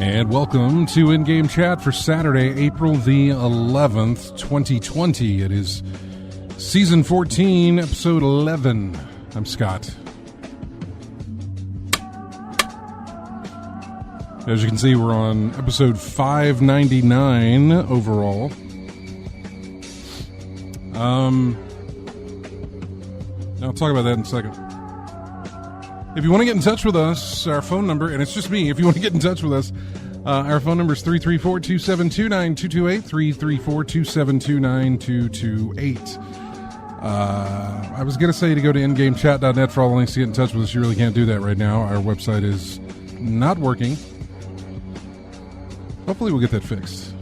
And welcome to In-Game Chat for Saturday, April the 11th, 2020. It is Season 14, Episode 11. I'm Scott. As you can see, we're on Episode 599 overall. I'll talk about that in a second. If you want to get in touch with us, our phone number, and it's just me, if you want to get in touch with us, our phone number is 334-272-9228, 334-272-9228. I was going to say to go to ingamechat.net for all the links to get in touch with us. You really can't do that right now. Our website is not working. Hopefully we'll get that fixed.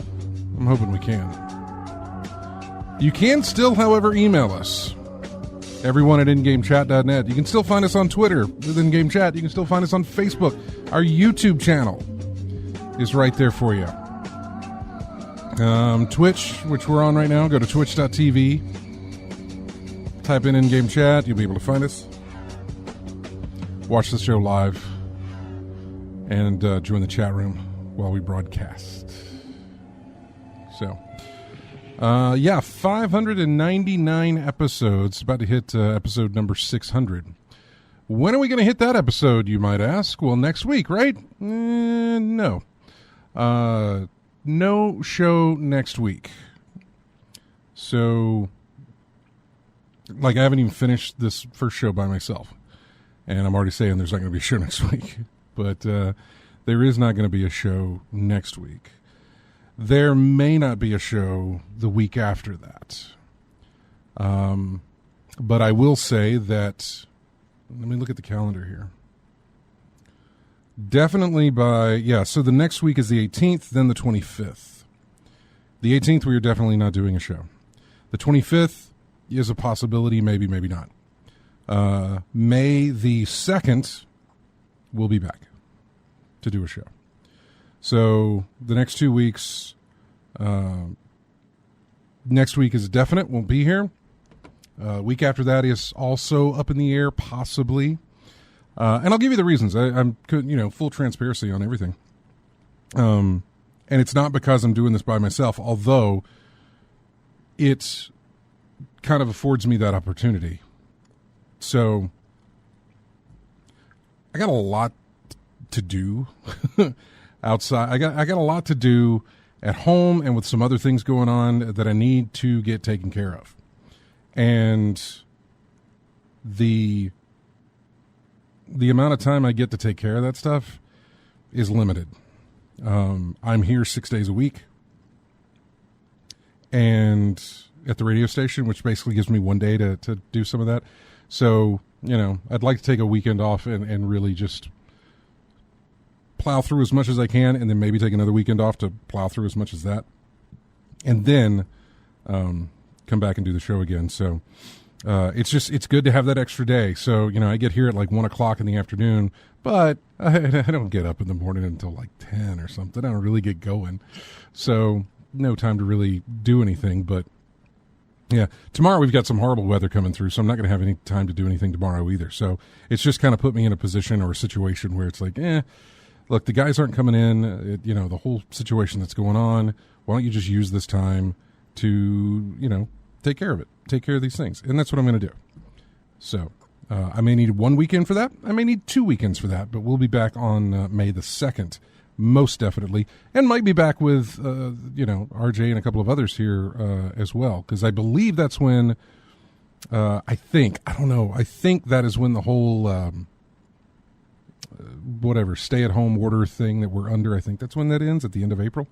I'm hoping we can. You can still, however, email us. Everyone at ingamechat.net. You can still find us on Twitter with In-Game Chat. You can still find us on Facebook. Our YouTube channel is right there for you. Twitch, which we're on right now, go to twitch.tv. Type in-game chat. You'll be able to find us. Watch the show live. And join the chat room while we broadcast. So, 599 episodes. About to hit episode number 600. When are we going to hit that episode, you might ask? Well, next week, right? No. No show next week. So, I haven't even finished this first show by myself. And I'm already saying there's not going to be a show next week. But there is not going to be a show next week. There may not be a show the week after that. But I will say that, let me look at the calendar here. Definitely so the next week is the 18th, then the 25th. The 18th, we are definitely not doing a show. The 25th is a possibility, maybe, maybe not. May the 2nd, we'll be back to do a show. So the next 2 weeks, next week is definite, won't be here. Week after that is also up in the air, possibly. And I'll give you the reasons. I'm full transparency on everything. And it's not because I'm doing this by myself, although it kind of affords me that opportunity. So I got a lot to do outside. I got a lot to do at home and with some other things going on that I need to get taken care of. And the amount of time I get to take care of that stuff is limited. I'm here 6 days a week and at the radio station, which basically gives me 1 day to do some of that. So, I'd like to take a weekend off and really just plow through as much as I can, and then maybe take another weekend off to plow through as much as that, and then come back and do the show again. So it's good to have that extra day. So, I get here at 1 o'clock in the afternoon, but I don't get up in the morning until 10 or something. I don't really get going. So no time to really do anything. But yeah, tomorrow we've got some horrible weather coming through, so I'm not going to have any time to do anything tomorrow either. So it's just kind of put me in a position or a situation where it's look, the guys aren't coming in, the whole situation that's going on. Why don't you just use this time to, take care of it, take care of these things. And that's what I'm going to do. So I may need 1 weekend for that. I may need 2 weekends for that, but we'll be back on May the 2nd, most definitely, and might be back with, RJ and a couple of others here as well, because I believe that's when, I think that is when the whole, stay-at-home order thing that we're under, I think that's when that ends, at the end of April.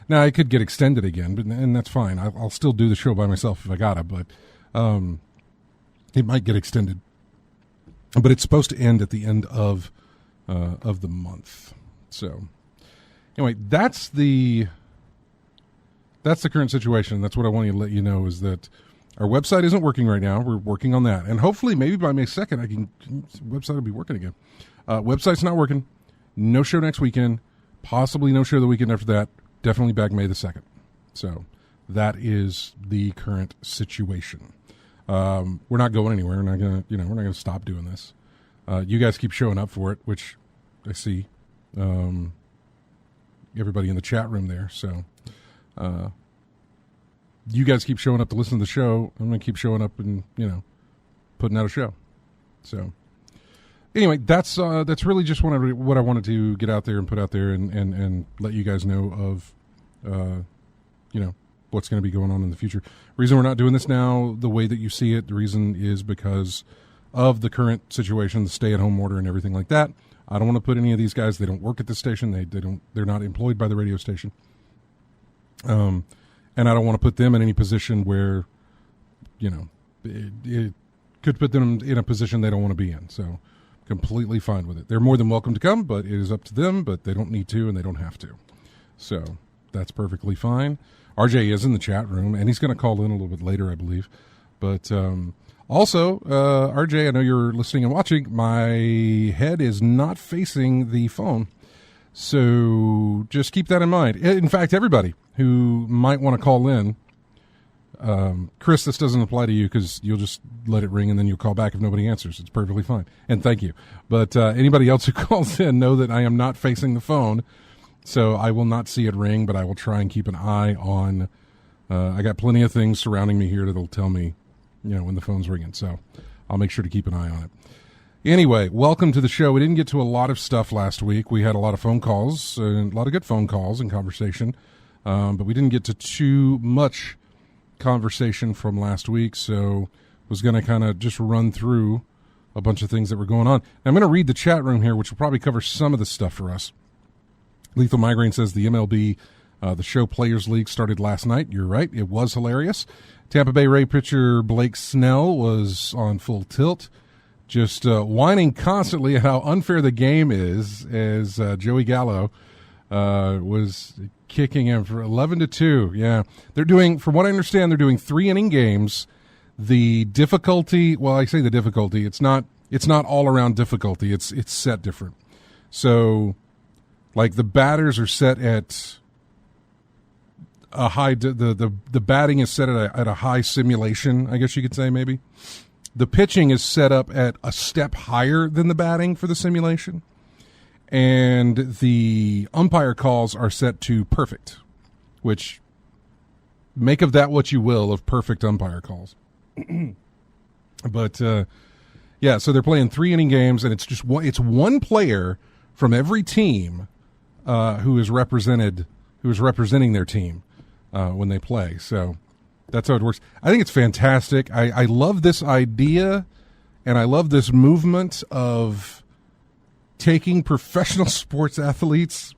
Now, I could get extended again, and that's fine. I'll still do the show by myself if I gotta, but it might get extended. But it's supposed to end at the end of the month. So, anyway, that's the current situation. That's what I want to let you know, is that our website isn't working right now. We're working on that, and hopefully, maybe by May 2nd, website will be working again. Website's not working. No show next weekend. Possibly no show the weekend after that. Definitely back May the 2nd. So that is the current situation. We're not going anywhere. We're not gonna stop doing this. You guys keep showing up for it, which I see. Everybody in the chat room there. So you guys keep showing up to listen to the show. I'm gonna keep showing up and putting out a show. So anyway, that's really just what I wanted to get out there and put out there and let you guys know of, what's going to be going on in the future. Reason we're not doing this now the way that you see it, the reason is because of the current situation, the stay-at-home order and everything like that. I don't want to put any of these guys, they don't work at the station, they're not employed by the radio station. And I don't want to put them in any position where, it could put them in a position they don't want to be in. So completely fine with it. They're more than welcome to come, but it is up to them, but they don't need to and they don't have to. So that's perfectly fine. RJ is in the chat room, and he's going to call in a little bit later, I believe. But also, RJ, I know you're listening and watching. My head is not facing the phone, so just keep that in mind. In fact, everybody who might want to call in, Chris, this doesn't apply to you because you'll just let it ring and then you'll call back if nobody answers. It's perfectly fine. And thank you. But anybody else who calls in, know that I am not facing the phone, so I will not see it ring, but I will try and keep an eye on. I got plenty of things surrounding me here that'll tell me, when the phone's ringing. So I'll make sure to keep an eye on it. Anyway, welcome to the show. We didn't get to a lot of stuff last week. We had a lot of phone calls, and a lot of good phone calls and conversation, but we didn't get to too much conversation from last week, so was going to kind of just run through a bunch of things that were going on. Now, I'm going to read the chat room here, which will probably cover some of the stuff for us. Lethal Migraine says the MLB, the show Players League started last night. You're right. It was hilarious. Tampa Bay Ray pitcher Blake Snell was on full tilt, just whining constantly at how unfair the game is, as Joey Gallo was kicking him for 11-2. Yeah. They're doing, from what I understand, they're doing 3-inning games. The difficulty, well, I say the difficulty, it's not all around difficulty. It's set different. So, like, the batters are set at a high, the batting is set at a high simulation, I guess you could say, maybe. The pitching is set up at a step higher than the batting for the simulation. And the umpire calls are set to perfect, which, make of that what you will, of perfect umpire calls. But, so they're playing 3-inning games, and it's one player from every team who is representing their team when they play. So that's how it works. I think it's fantastic. I love this idea, and I love this movement of taking professional sports athletes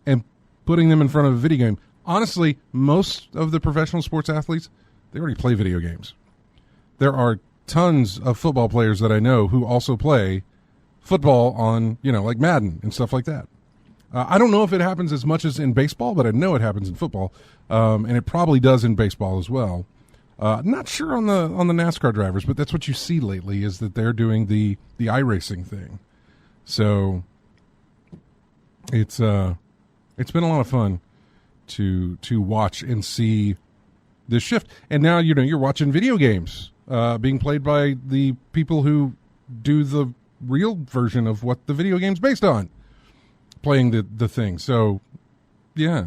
and putting them in front of a video game. Honestly, most of the professional sports athletes, they already play video games. There are tons of football players that I know who also play football on, like Madden and stuff like that. I don't know if it happens as much as in baseball, but I know it happens in football, and it probably does in baseball as well. Not sure on the NASCAR drivers, but that's what you see lately, is that they're doing the iRacing thing. So it's been a lot of fun to watch and see this shift. And now you're watching video games being played by the people who do the real version of what the video game's based on, playing the thing. So yeah,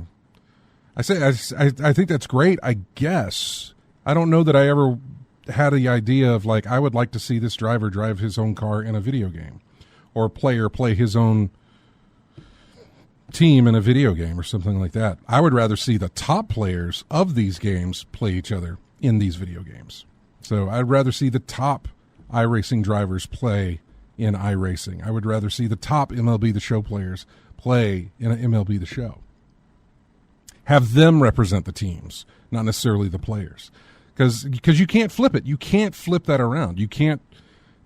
I think that's great. I guess I don't know that I ever had the idea of like, I would like to see this driver drive his own car in a video game, or player play his own team in a video game or something like that. I would rather see the top players of these games play each other in these video games. So I'd rather see the top iRacing drivers play in iRacing. I would rather see the top MLB The Show players play in an MLB The Show. Have them represent the teams, not necessarily the players. Because you can't flip it. You can't flip that around. You can't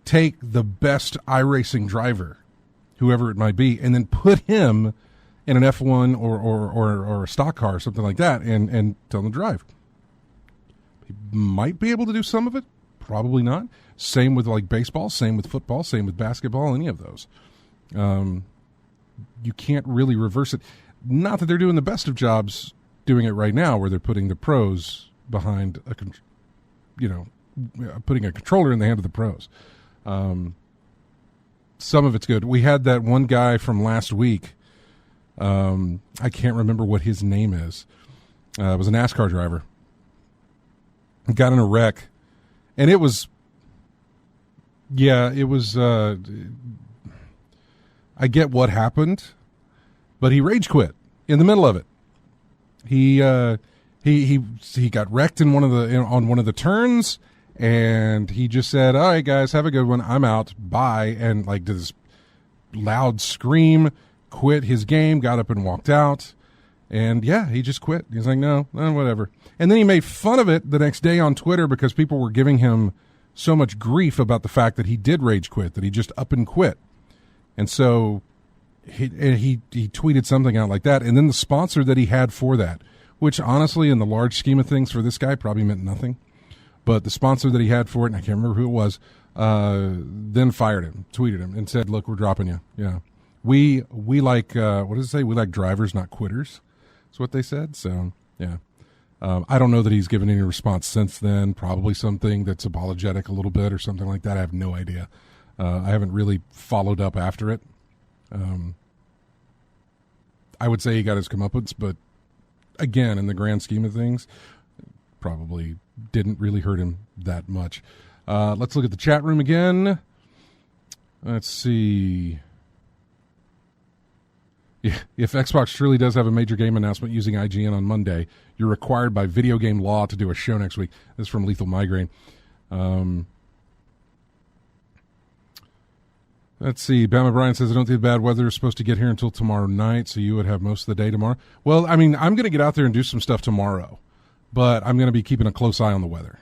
take the best iRacing driver, whoever it might be, and then put him in an F1 or a stock car or something like that and tell him to drive. He might be able to do some of it. Probably not. Same with like baseball, same with football, same with basketball, any of those. You can't really reverse it. Not that they're doing the best of jobs doing it right now, where they're putting the pros behind putting a controller in the hand of the pros. Some of it's good. We had that one guy from last week. I can't remember what his name is. It was a NASCAR driver. Got in a wreck, and it was. I get what happened, but he rage quit in the middle of it. He got wrecked in on one of the turns, and he just said, "All right, guys, have a good one. I'm out. Bye." And like did this loud scream, quit his game, got up and walked out. And yeah, he just quit. He's like, no, whatever. And then he made fun of it the next day on Twitter because people were giving him so much grief about the fact that he did rage quit, that he just up and quit. And so he tweeted something out like that. And then the sponsor that he had for that, which honestly, in the large scheme of things for this guy, probably meant nothing. But the sponsor that he had for it, and I can't remember who it was, then fired him, tweeted him, and said, look, we're dropping you. Yeah. We like, what does it say? We like drivers, not quitters. That's what they said. So, yeah. I don't know that he's given any response since then. Probably something that's apologetic a little bit or something like that. I have no idea. I haven't really followed up after it. I would say he got his comeuppance, but again, in the grand scheme of things, probably didn't really hurt him that much. Let's look at the chat room again. Let's see. If Xbox truly does have a major game announcement using IGN on Monday, you're required by video game law to do a show next week. This is from Lethal Migraine. Let's see. Bama Brian says, I don't think the bad weather is supposed to get here until tomorrow night, so you would have most of the day tomorrow. Well, I mean, I'm going to get out there and do some stuff tomorrow, but I'm going to be keeping a close eye on the weather.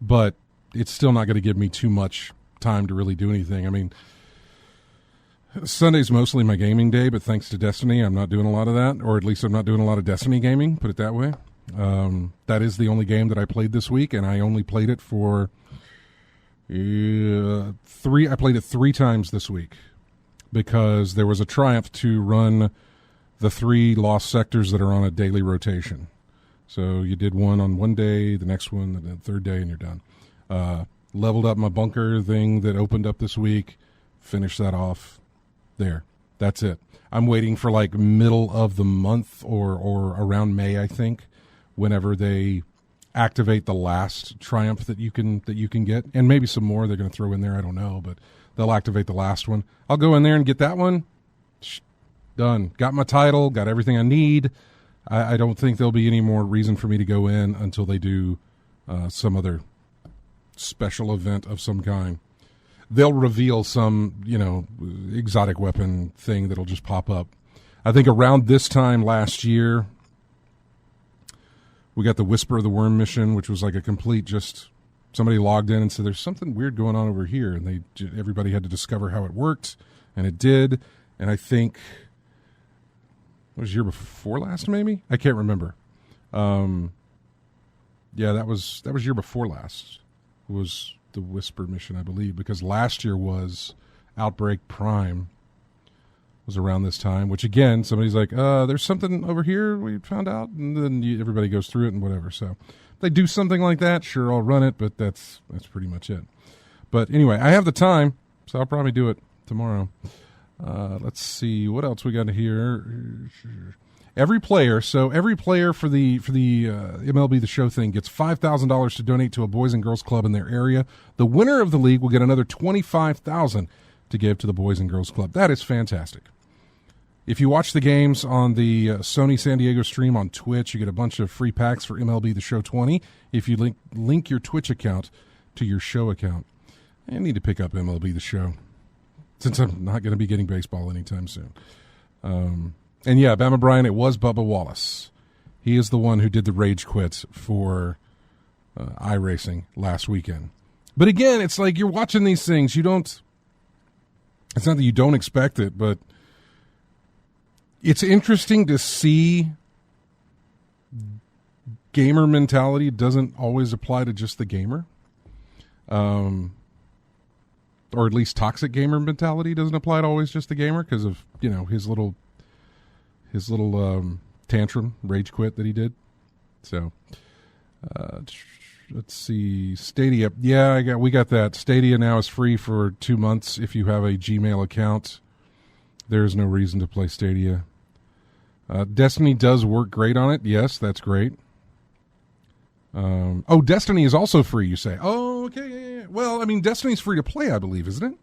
But it's still not going to give me too much time to really do anything. I mean, Sunday's mostly my gaming day, but thanks to Destiny, I'm not doing a lot of that, or at least I'm not doing a lot of Destiny gaming, put it that way. That is the only game that I played this week, and I only played it for I played it 3 times this week because there was a triumph to run the 3 lost sectors that are on a daily rotation. So you did one on one day, the next one, the third day, and you're done. Leveled up my bunker thing that opened up this week, finished that off. There. That's it. I'm waiting for like middle of the month or around May, I think, whenever they activate the last triumph that you can get, and maybe some more they're going to throw in there. I don't know, but they'll activate the last one. I'll go in there and get that one. Done. Got my title. Got everything I need. I don't think there'll be any more reason for me to go in until they do some other special event of some kind. They'll reveal some, exotic weapon thing that'll just pop up. I think around this time last year, we got the Whisper of the Worm mission, which was like a complete just somebody logged in and said, there's something weird going on over here. And everybody had to discover how it worked, and it did. And I think it was year before last, maybe? I can't remember. Yeah, that was year before last. Was the Whisper mission, I believe, because last year was Outbreak Prime, was around this time, which again, somebody's like, there's something over here we found out, and then everybody goes through it and whatever. So if they do something like that, sure, I'll run it, but that's pretty much it. But anyway, I have the time, so I'll probably do it tomorrow. Let's see what else we got here. Every player for the MLB The Show thing gets $5,000 to donate to a Boys and Girls Club in their area. The winner of the league will get another $25,000 to give to the Boys and Girls Club. That is fantastic. If you watch the games on the Sony San Diego stream on Twitch, you get a bunch of free packs for MLB The Show 20 if you link your Twitch account to your show account. I need to pick up MLB The Show since I'm not going to be getting baseball anytime soon. And yeah, Bama Brian, it was Bubba Wallace. He is the one who did the rage quit for iRacing last weekend. But again, it's like you're watching these things. It's not that you don't expect it, but it's interesting to see gamer mentality doesn't always apply to just the gamer. Or at least toxic gamer mentality doesn't apply to always just the gamer because of, his little tantrum, rage quit that he did. So, let's see. Stadia. Yeah, we got that. Stadia now is free for 2 months if you have a Gmail account. There's no reason to play Stadia. Destiny does work great on it. Yes, that's great. Destiny is also free, you say. Oh, okay. Yeah. Well, I mean, Destiny's free to play, I believe, isn't it?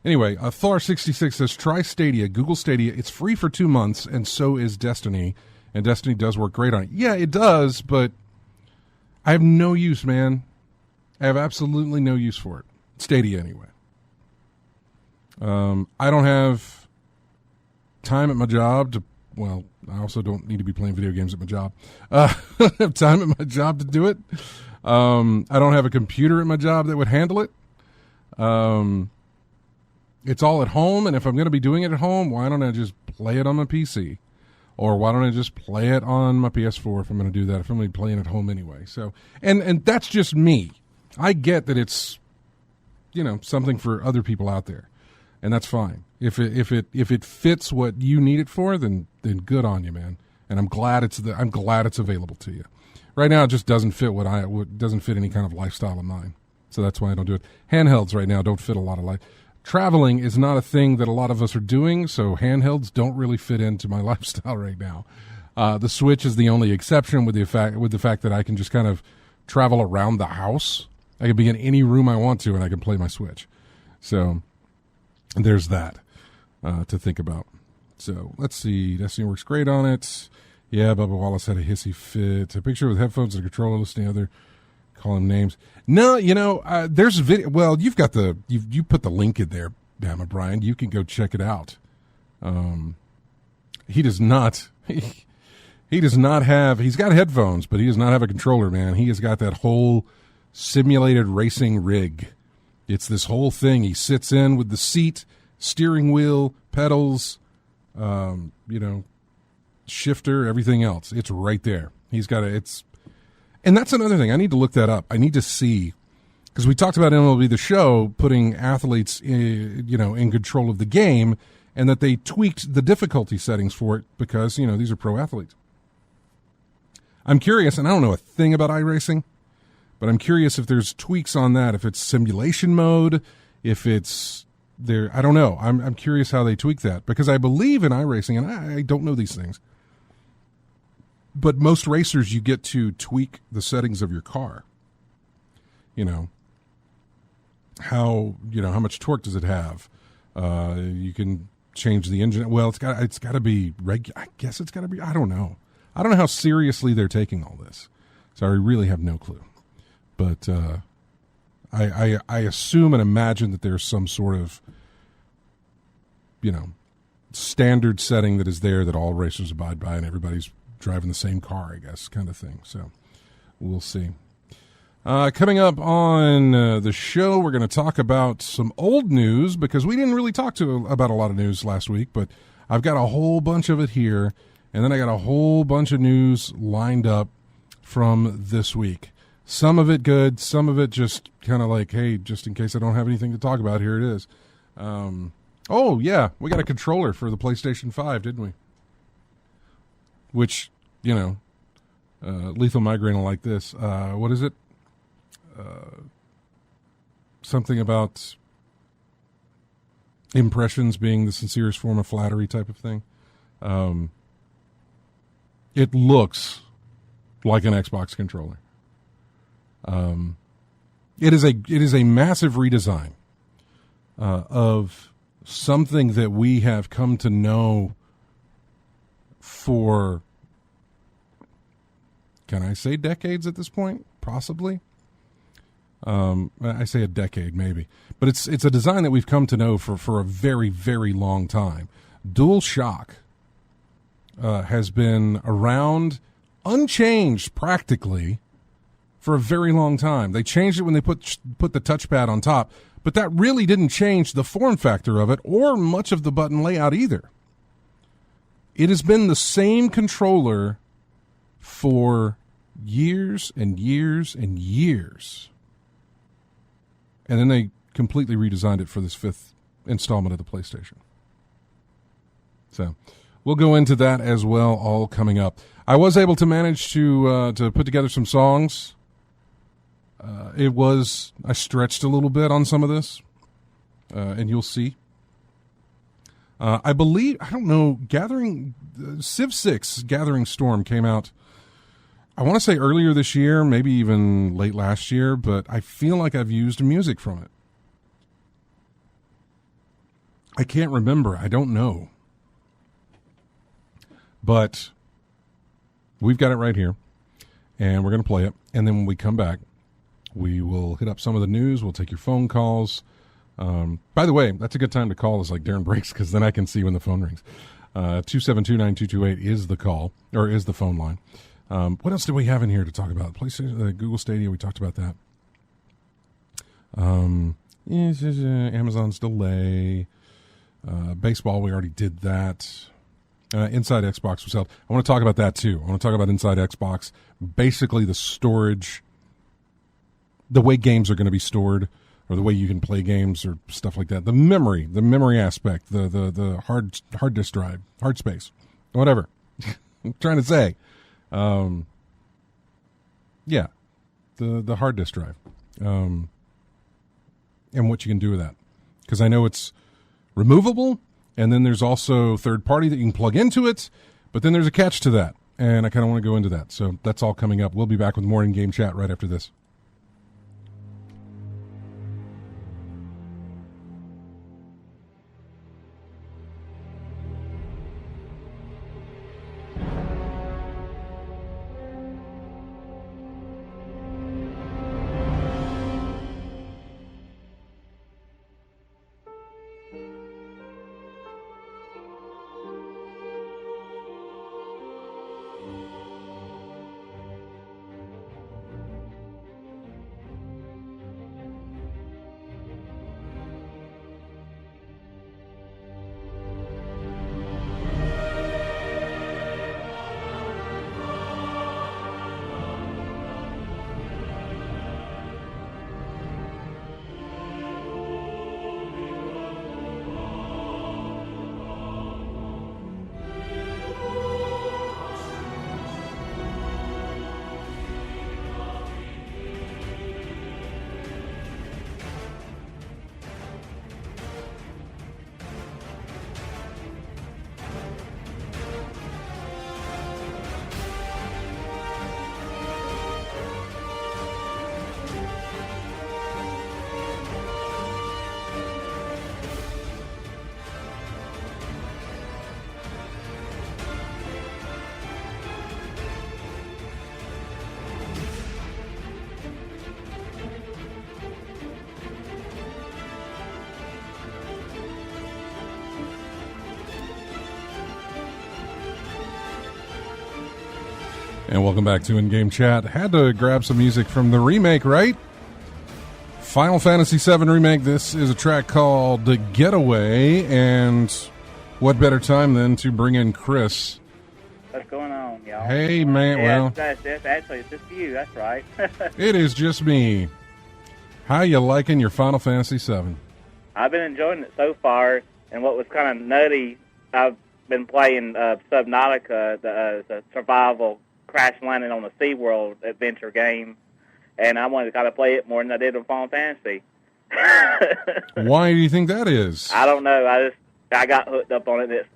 Anyway, Thar66 says, try Stadia, Google Stadia. It's free for 2 months, and so is Destiny. And Destiny does work great on it. Yeah, it does, but I have no use, man. I have absolutely no use for it. Stadia, anyway. I don't have time at my job to, well, I also don't need to be playing video games at my job. I don't have time at my job to do it. I don't have a computer at my job that would handle it. It's all at home, and if I'm going to be doing it at home, why don't I just play it on my PC? Or why don't I just play it on my PS4 if I'm going to do that, if I'm going to be playing at home anyway? So, and that's just me. I get that it's, something for other people out there, and that's fine. If it fits what you need it for, then good on you, man. And I'm glad it's available to you. Right now, it just doesn't fit doesn't fit any kind of lifestyle of mine, so that's why I don't do it. Handhelds right now don't fit a lot of life. Traveling is not a thing that a lot of us are doing, so handhelds don't really fit into my lifestyle right now. The Switch is the only exception with the fact that I can just kind of travel around the house. I can be in any room I want to, and I can play my Switch. So there's that to think about. So let's see. Destiny works great on it. Yeah, Bubba Wallace had a hissy fit. A picture with headphones and a controller listing other. Call him names. No, there's a video. Well, you put the link in there, Bama Brian. You can go check it out. He does not. He does not have. He's got headphones, but he does not have a controller, man. He has got that whole simulated racing rig. It's this whole thing. He sits in with the seat, steering wheel, pedals, shifter, everything else. It's right there. He's got and that's another thing. I need to look that up. I need to see, because we talked about MLB The Show putting athletes in control of the game, and that they tweaked the difficulty settings for it because, these are pro athletes. I'm curious, and I don't know a thing about iRacing, but I'm curious if there's tweaks on that, if it's simulation mode, if it's there. I don't know. I'm curious how they tweak that, because I believe in iRacing, and I don't know these things. But most racers, you get to tweak the settings of your car. How much torque does it have? You can change the engine. Well, it's got to be regular. I guess it's got to be. I don't know. I don't know how seriously they're taking all this. So I really have no clue. But I assume and imagine that there's some sort of standard setting that is there that all racers abide by, and everybody's driving the same car, I guess, kind of thing. So we'll see. Coming up on the show, we're going to talk about some old news, because we didn't really talk about a lot of news last week, but I've got a whole bunch of it here, and then I got a whole bunch of news lined up from this week. Some of it good, some of it just kind of like, hey, just in case I don't have anything to talk about, here it is. Oh, yeah, we got a controller for the PlayStation 5, didn't we? Which, Lethal Migraine will like this. What is it? Something about impressions being the sincerest form of flattery type of thing. it looks like an Xbox controller. It is a massive redesign of something that we have come to know for, can I say decades at this point? Possibly. I say a decade maybe, but it's a design that we've come to know for a very, very long time. DualShock has been around unchanged practically for a very long time. They changed it when they put the touchpad on top, but that really didn't change the form factor of it or much of the button layout either. It has been the same controller for years and years and years. And then they completely redesigned it for this 5th installment of the PlayStation. So we'll go into that as well, all coming up. I was able to manage to put together some songs. I stretched a little bit on some of this, and you'll see. I believe, I don't know, Civ 6 Gathering Storm came out, I want to say earlier this year, maybe even late last year, but I feel like I've used music from it. I can't remember. I don't know. But we've got it right here, and we're going to play it. And then when we come back, we will hit up some of the news. We'll take your phone calls. By the way, that's a good time to call us like during breaks, because then I can see when the phone rings. 272-9228 is the call, or is the phone line. What else do we have in here to talk about? PlayStation, Google Stadia, we talked about that. Amazon's delay. Baseball, we already did that. Inside Xbox was held. I want to talk about that too. I want to talk about Inside Xbox. Basically the storage, the way games are going to be stored, or the way you can play games or stuff like that. The memory aspect, the hard disk drive, hard space, whatever. I'm trying to say. Yeah, the hard disk drive, and what you can do with that, because I know it's removable, and then there's also third party that you can plug into it, but then there's a catch to that, and I kind of want to go into that. So that's all coming up. We'll be back with Morning Game Chat right after this. And welcome back to In-Game Chat. Had to grab some music from the remake, right? Final Fantasy VII Remake. This is a track called The Getaway. And what better time than to bring in Chris? What's going on, y'all? Hey, man. Yeah, well, actually, it's just you. That's right. It is just me. How you liking your Final Fantasy VII? I've been enjoying it so far. And what was kind of nutty, I've been playing Subnautica, the survival crash landing on the SeaWorld adventure game, and I wanted to kind of play it more than I did with Final Fantasy. Why do you think that is? I don't know. I got hooked up on it. It's,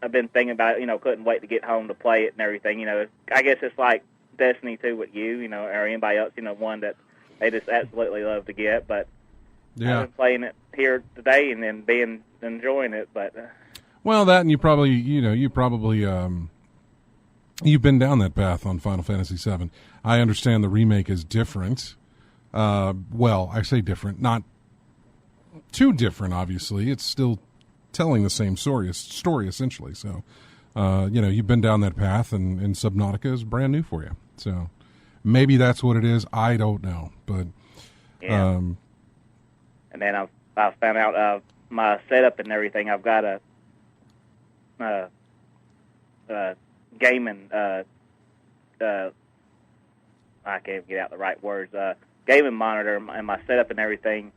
I've been thinking about it. Couldn't wait to get home to play it and everything. I guess it's like Destiny 2 with you, or anybody else. One that they just absolutely love to get. But Yeah. I've been playing it here today and then enjoying it. But Well, that, and you probably you've been down that path on Final Fantasy VII. I understand the remake is different. Well, I say different, not too different. Obviously, it's still telling the same story essentially. So, you've been down that path, and Subnautica is brand new for you. So, maybe that's what it is. I don't know, but yeah. And then I found out my setup and everything. I've got a gaming. I can't get out the right words. Gaming monitor and my setup and everything.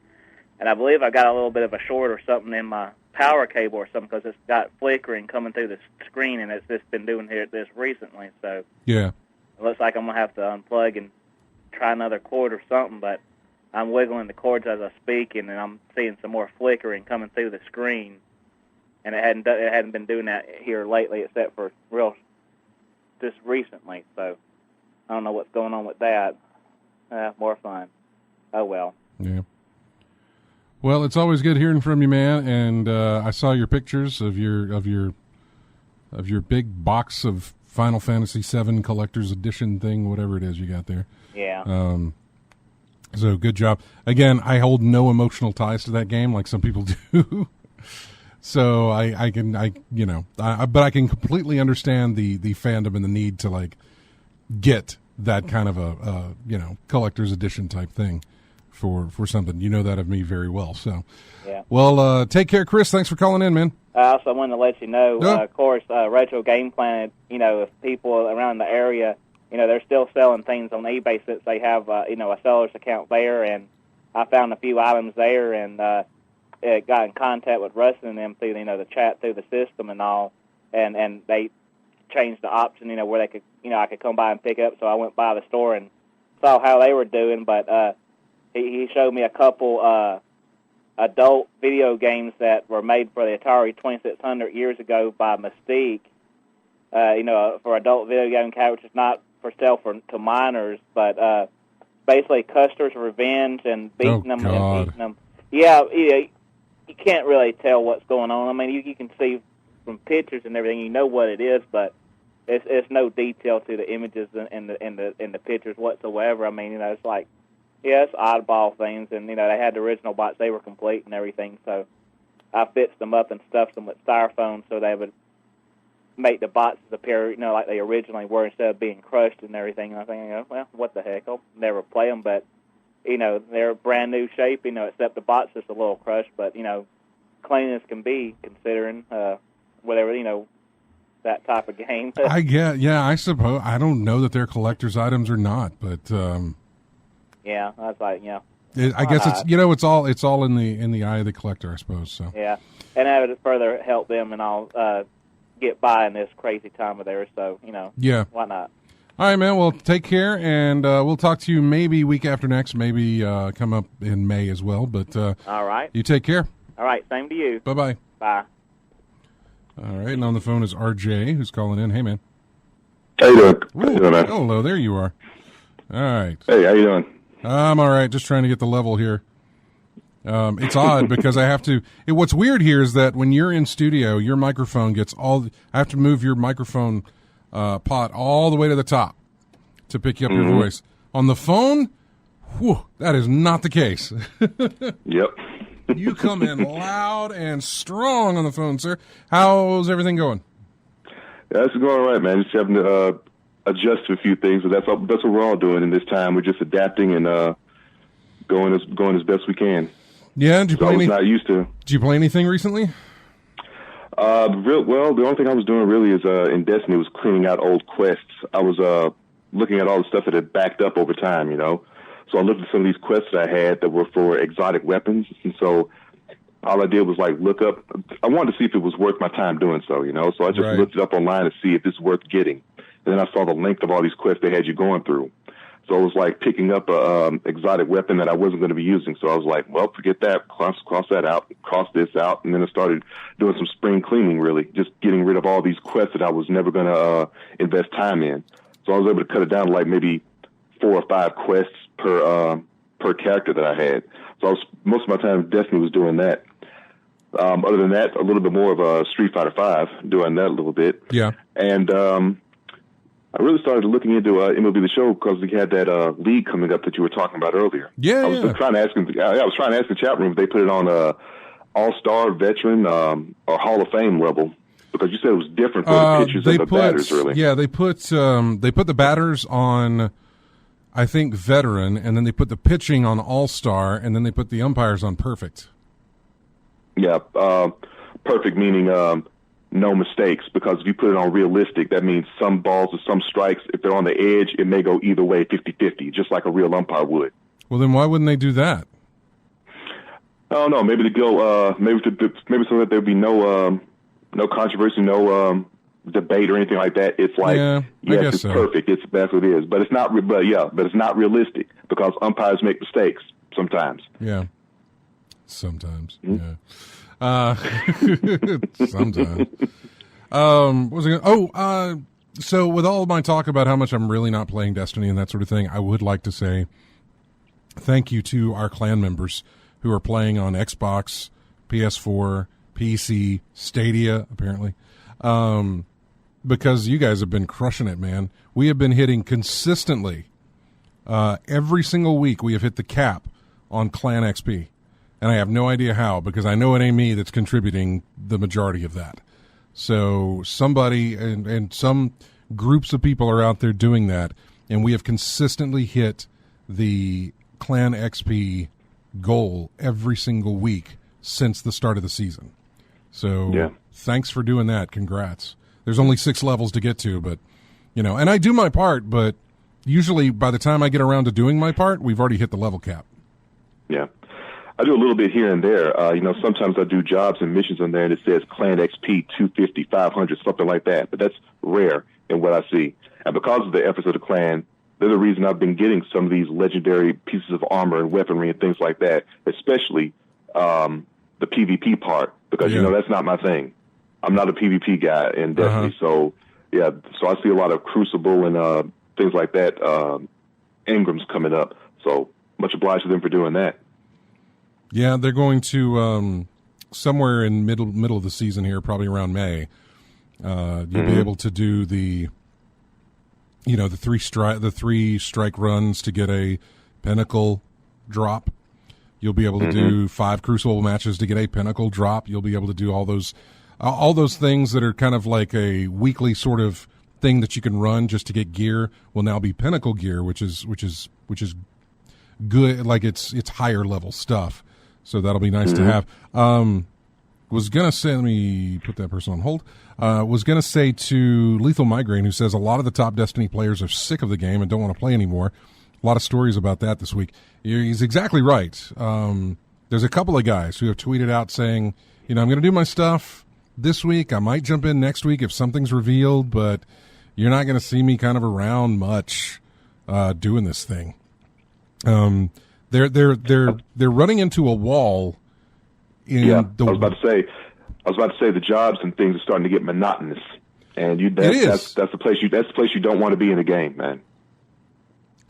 And I believe I got a little bit of a short or something in my power cable or something because it's got flickering coming through the screen, and it's just been doing this recently. So yeah, it looks like I'm going to have to unplug and try another cord or something, but I'm wiggling the cords as I speak, and I'm seeing some more flickering coming through the screen. And it hadn't been doing that here lately except for just recently. So I don't know what's going on with that. More fun. Oh, well. Yeah. Well, it's always good hearing from you, man. And I saw your pictures of your big box of Final Fantasy VII Collector's Edition thing, whatever it is you got there. Yeah. So good job. Again, I hold no emotional ties to that game like some people do. So but I can completely understand the fandom and the need to like get that kind of a collector's edition type thing for something. You know that of me very well. So, yeah. Well, take care, Chris. Thanks for calling in, man. I also wanted to let you know, Yeah. of course, Retro Game Planet, if people around the area, they're still selling things on eBay since they have, a seller's account there, and I found a few items there, and got in contact with Russ and them through, the chat through the system and all, and they changed the option, where they could, I could come by and pick up, so I went by the store and saw how they were doing, but he showed me a couple adult video games that were made for the Atari 2600 years ago by Mystique, for adult video game characters, not for sale to minors, but basically Custer's Revenge and beating them and eating them. Yeah, you can't really tell what's going on. I mean, you can see from pictures and everything, you know what it is, but it's no detail to the images in the pictures whatsoever. I mean, it's like, yeah, it's oddball things, and they had the original box; they were complete and everything. So I fixed them up and stuffed them with styrofoam so they would make the boxes appear, like they originally were instead of being crushed and everything. And I think, well, what the heck? I'll never play them, but they're brand new shape, except the box is a little crushed, but clean as can be considering whatever that type of game. I suppose I don't know that they're collector's items or not, but yeah, that's like I guess it's it's all in the eye of the collector, I suppose. So yeah, and that would further help them and all get by in this crazy time of theirs. So yeah, why not? All right, man. Well, take care, and we'll talk to you maybe week after next, maybe come up in May as well. But all right, you take care. All right, same to you. Bye-bye. Bye. All right, and on the phone is RJ, who's calling in. Hey, man. How you doing? How you doing, man? Hello, there you are. All right. Hey, how you doing? I'm all right, just trying to get the level here. It's odd because I have to. What's weird here is that when you're in studio, your microphone gets I have to move your microphone pot all the way to the top to pick up your voice. On the phone, that is not the case. Yep. You come in loud and strong on the phone, sir. How's everything going? Yeah, it's going all right, man. Just having to adjust to a few things, but that's what we're all doing in this time. We're just adapting and going as best we can. Yeah, did you play not used to. Did you play anything recently? Well, the only thing I was doing really is in Destiny was cleaning out old quests. I was looking at all the stuff that had backed up over time, So I looked at some of these quests that I had that were for exotic weapons, and so all I did was look up. I wanted to see if it was worth my time doing so, So I just looked it up online to see if it's worth getting. And then I saw the length of all these quests they had you going through. So it was like picking up a exotic weapon that I wasn't going to be using. So I was like, well, forget that. Cross that out. Cross this out. And then I started doing some spring cleaning, really, just getting rid of all these quests that I was never going to invest time in. So I was able to cut it down to like maybe 4 or 5 quests per character that I had. So most of my time in Destiny was doing that. Other than that, a little bit more of Street Fighter V, doing that a little bit. Yeah. And I really started looking into MLB The Show because we had that league coming up that you were talking about earlier. Yeah, I was trying to ask the chat room if they put it on All-Star, Veteran, or Hall of Fame level, because you said it was different for the pitchers and the batters, really. Yeah, they put the batters on, I think, Veteran, and then they put the pitching on All-Star, and then they put the umpires on Perfect. Yeah, perfect meaning no mistakes, because if you put it on realistic, that means some balls or some strikes, if they're on the edge, it may go either way, 50-50, just like a real umpire would. Well, then why wouldn't they do that? I don't know. Maybe to go, maybe so that there'd be no controversy, no debate or anything like that. It's like, yes, it's perfect. That's what it is. But it's not. But it's not realistic, because umpires make mistakes sometimes. Yeah. Sometimes. Mm-hmm. Yeah. Sometimes. What was I gonna, so with all of my talk about how much I'm really not playing Destiny and that sort of thing, I would like to say thank you to our clan members who are playing on Xbox, PS4, PC, Stadia, apparently, because you guys have been crushing it, man. We have been hitting consistently. Every single week we have hit the cap on Clan XP. And I have no idea how, because I know it ain't me that's contributing the majority of that. So somebody and some groups of people are out there doing that, and we have consistently hit the Clan XP goal every single week since the start of the season. So Thanks for doing that. Congrats. There's only 6 levels to get to, but, and I do my part, but usually by the time I get around to doing my part, we've already hit the level cap. Yeah. I do a little bit here and there. Sometimes I do jobs and missions on there, and it says Clan XP 250, 500, something like that. But that's rare in what I see. And because of the efforts of the clan, they're the reason I've been getting some of these legendary pieces of armor and weaponry and things like that, especially the PvP part, because, that's not my thing. I'm not a PvP guy in Destiny. So I see a lot of Crucible and things like that, Engrams coming up. So much obliged to them for doing that. Yeah, they're going to somewhere in middle of the season here, probably around May. You'll be able to do the 3 strike runs to get a Pinnacle drop. You'll be able to do 5 Crucible matches to get a Pinnacle drop. You'll be able to do all those things that are kind of like a weekly sort of thing that you can run just to get gear. Will now be Pinnacle gear, which is good. Like it's higher level stuff. So that'll be nice to have. Was going to say, let me put that person on hold. Was going to say to Lethal Migraine, who says a lot of the top Destiny players are sick of the game and don't want to play anymore. A lot of stories about that this week. He's exactly right. There's a couple of guys who have tweeted out saying, I'm going to do my stuff this week. I might jump in next week if something's revealed, but you're not going to see me kind of around much doing this thing. They're running into a wall. I was about to say the jobs and things are starting to get monotonous, and that's the place you don't want to be in the game, man.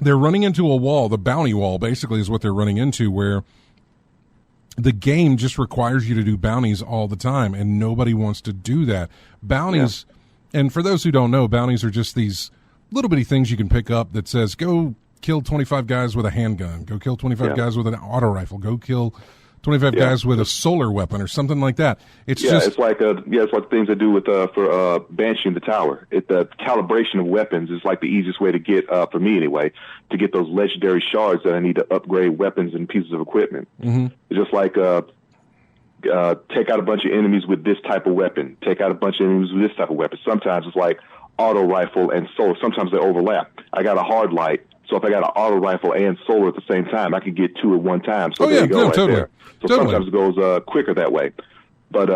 They're running into a wall. The bounty wall basically is what they're running into, where the game just requires you to do bounties all the time, and nobody wants to do that. Bounties, and for those who don't know, bounties are just these little bitty things you can pick up that says, go kill 25 guys with a handgun. Go kill 25 guys with an auto rifle. Go kill 25 guys with a solar weapon or something like that. It's like things they do with for Banshee in the Tower. The calibration of weapons is like the easiest way to get for me anyway, to get those legendary shards that I need to upgrade weapons and pieces of equipment. It's just like take out a bunch of enemies with this type of weapon. Take out a bunch of enemies with this type of weapon. Sometimes it's like auto rifle and solar. Sometimes they overlap. I got a hard light. So if I got an auto rifle and solar at the same time, I could get 2 at one time. So there you go, there. So sometimes it goes quicker that way. But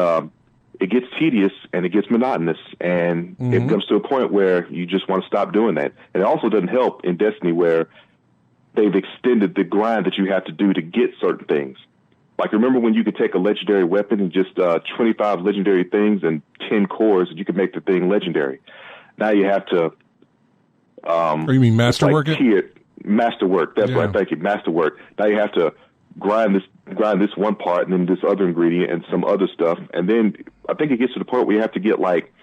it gets tedious and it gets monotonous, and it comes to a point where you just want to stop doing that. And it also doesn't help in Destiny where they've extended the grind that you have to do to get certain things. Like, remember when you could take a legendary weapon and just 25 legendary things and 10 cores, and you could make the thing legendary. Now you have to. Or you mean masterwork it? Masterwork. That's right. Thank you. Masterwork. Now you have to grind this one part, and then this other ingredient, and some other stuff, and then I think it gets to the point where you have to get like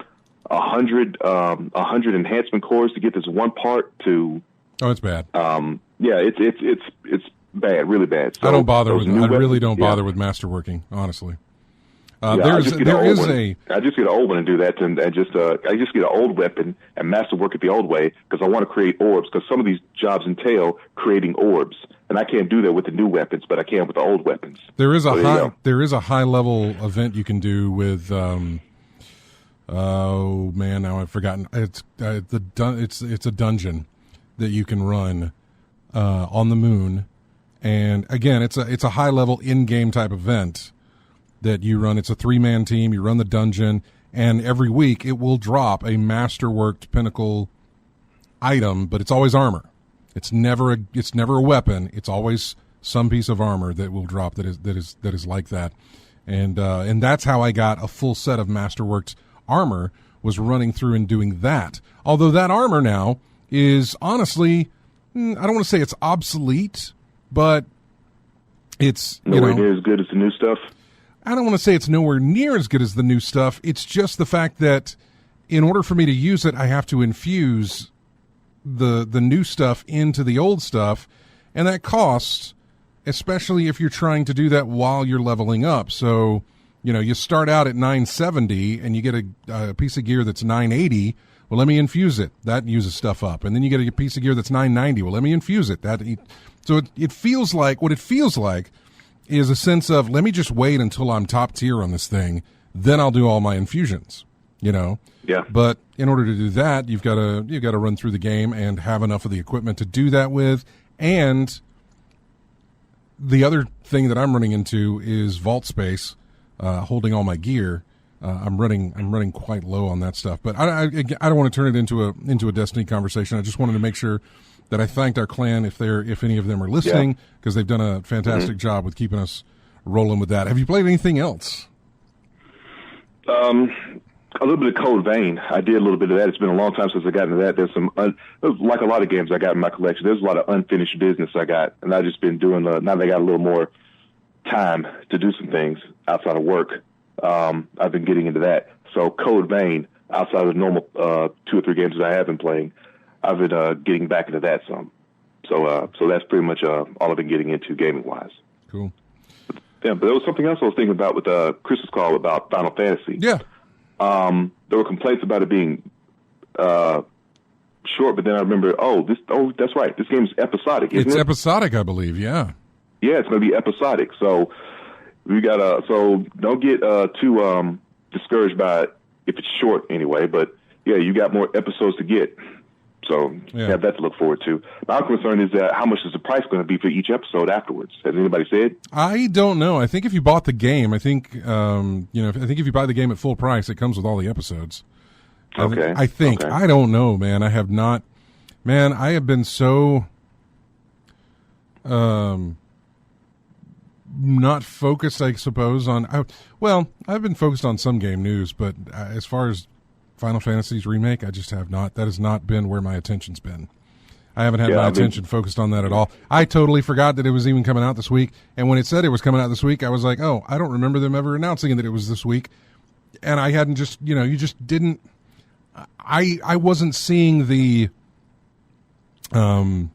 100 enhancement cores to get this one part to. Oh, it's bad. Yeah, it's bad, really bad. So I don't bother with. I really don't bother with masterworking, honestly. I just get an old one and do that, and I just get an old weapon and masterwork it the old way because I want to create orbs. Because some of these jobs entail creating orbs, and I can't do that with the new weapons, but I can with the old weapons. There is a high level event you can do with. Oh man, now I've forgotten. It's a dungeon that you can run on the moon, and again, it's a high level in game type event that you run. It's a 3-man team. You run the dungeon, and every week it will drop a masterworked pinnacle item, but it's always armor. It's never a weapon. It's always some piece of armor that will drop that is like that, and that's how I got a full set of masterworked armor, was running through and doing that. Although that armor now is honestly, I don't want to say it's obsolete, but it's nowhere near as good as the new stuff. I don't want to say it's nowhere near as good as the new stuff. It's just the fact that in order for me to use it, I have to infuse the new stuff into the old stuff, and that costs, especially if you're trying to do that while you're leveling up. So, you start out at 970 and you get a piece of gear that's 980. Well, let me infuse it. That uses stuff up. And then you get a piece of gear that's 990. Well, let me infuse it. So it feels like, what it feels like is a sense of, let me just wait until I'm top tier on this thing, then I'll do all my infusions, Yeah. But in order to do that, you've got to run through the game and have enough of the equipment to do that with. And the other thing that I'm running into is vault space, holding all my gear. I'm running quite low on that stuff. But I don't want to turn it into a Destiny conversation. I just wanted to make sure that I thanked our clan if any of them are listening, because they've done a fantastic job with keeping us rolling with that. Have you played anything else? A little bit of Code Vein. I did a little bit of that. It's been a long time since I got into that. There's some, like a lot of games I got in my collection, there's a lot of unfinished business I got, and I've just been doing, now that I got a little more time to do some things outside of work, I've been getting into that. So Code Vein, outside of the normal 2 or 3 games that I have been playing, I've been getting back into that some. So that's pretty much all I've been getting into gaming-wise. Cool. Yeah, but there was something else I was thinking about with Chris's call about Final Fantasy. Yeah. There were complaints about it being short, but then I remember, that's right, this game's episodic, isn't it? It's episodic, I believe, yeah. Yeah, it's going to be episodic. So we got so don't get too discouraged by it if it's short anyway, but yeah, you got more episodes to get. So you have that to look forward to. My concern is how much is the price going to be for each episode afterwards? Has anybody said? I don't know. I think if you bought the game, I think if you buy the game at full price, it comes with all the episodes. Okay. I think. Okay. I don't know, man. I have not. Man, I have been so not focused, I suppose, on. I've been focused on some game news, but as far as Final Fantasy's remake, I just have not. That has not been where my attention's been. I haven't had my attention focused on that at all. I totally forgot that it was even coming out this week. And when it said it was coming out this week, I was like, oh, I don't remember them ever announcing that it was this week. And I hadn't just, you just didn't. I wasn't seeing the, not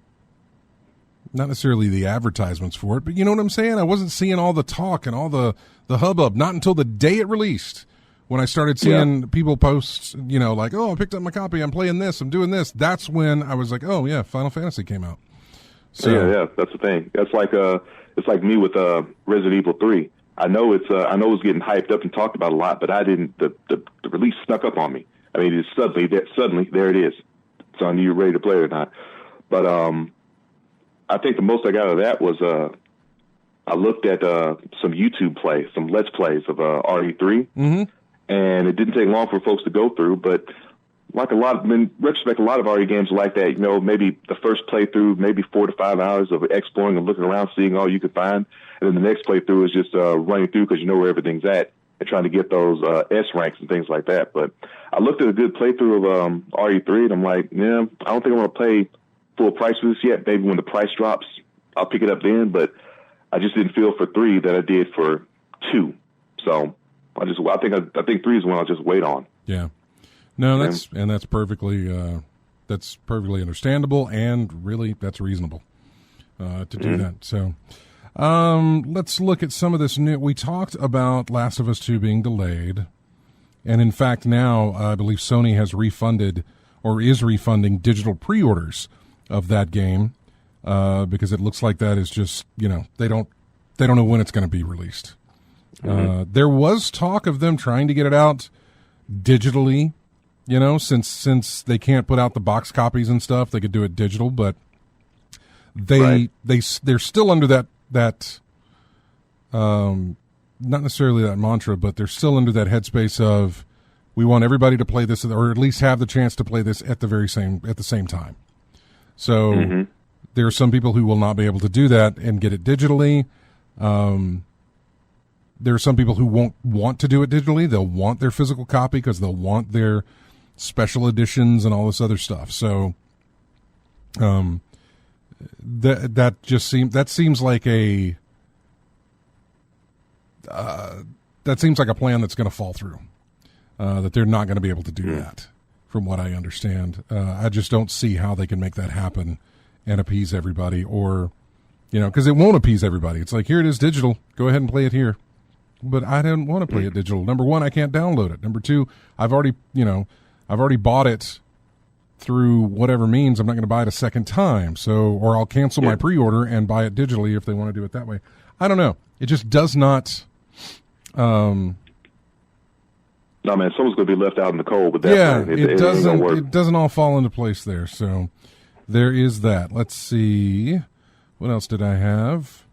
necessarily the advertisements for it, but you know what I'm saying? I wasn't seeing all the talk and all the hubbub, not until the day it released. When I started seeing people post, like, oh, I picked up my copy, I'm playing this, I'm doing this, that's when I was like, oh, yeah, Final Fantasy came out. So, yeah, that's the thing. That's like it's like me with Resident Evil 3. I know it's getting hyped up and talked about a lot, but I didn't. The release snuck up on me. I mean, it's suddenly there it is. So I knew you were ready to play it or not. But I think the most I got out of that was I looked at some YouTube some Let's Plays of RE3. Mm-hmm. And it didn't take long for folks to go through, but like a lot, in retrospect, a lot of RE games are like that. You know, maybe the first playthrough, maybe 4 to 5 hours of exploring and looking around, seeing all you could find. And then the next playthrough is just running through because you know where everything's at and trying to get those S ranks and things like that. But I looked at a good playthrough of RE3, and I'm like, yeah, I don't think I'm going to pay full price for this yet. Maybe when the price drops, I'll pick it up then. But I just didn't feel for 3 that I did for 2. So I think 3 is one I'll just wait on. Yeah. No, that's perfectly understandable, and really that's reasonable to do that. So let's look at some of this new. We talked about Last of Us 2 being delayed, and in fact now I believe Sony has refunded or is refunding digital pre-orders of that game because it looks like that is just, you know, they don't know when it's going to be released. There was talk of them trying to get it out digitally, you know, since they can't put out the box copies and stuff, they could do it digital, but they're still under that not necessarily that mantra, but they're still under that headspace of we want everybody to play this, or at least have the chance to play this at the same time. So there are some people who will not be able to do that and get it digitally. There are some people who won't want to do it digitally. They'll want their physical copy because they'll want their special editions and all this other stuff. So, that seems like a plan that's going to fall through. That they're not going to be able to do that, from what I understand. I just don't see how they can make that happen and appease everybody, or, you know, because it won't appease everybody. It's like, here it is digital. Go ahead and play it here. But I don't want to play it digital. Number one, I can't download it. Number two, I've already bought it through whatever means. I'm not going to buy it a second time. So, or I'll cancel my pre-order and buy it digitally if they want to do it that way. I don't know. It just does not. No, man, someone's going to be left out in the cold with that. Yeah, it doesn't. It doesn't all fall into place there. So there is that. Let's see. What else did I have?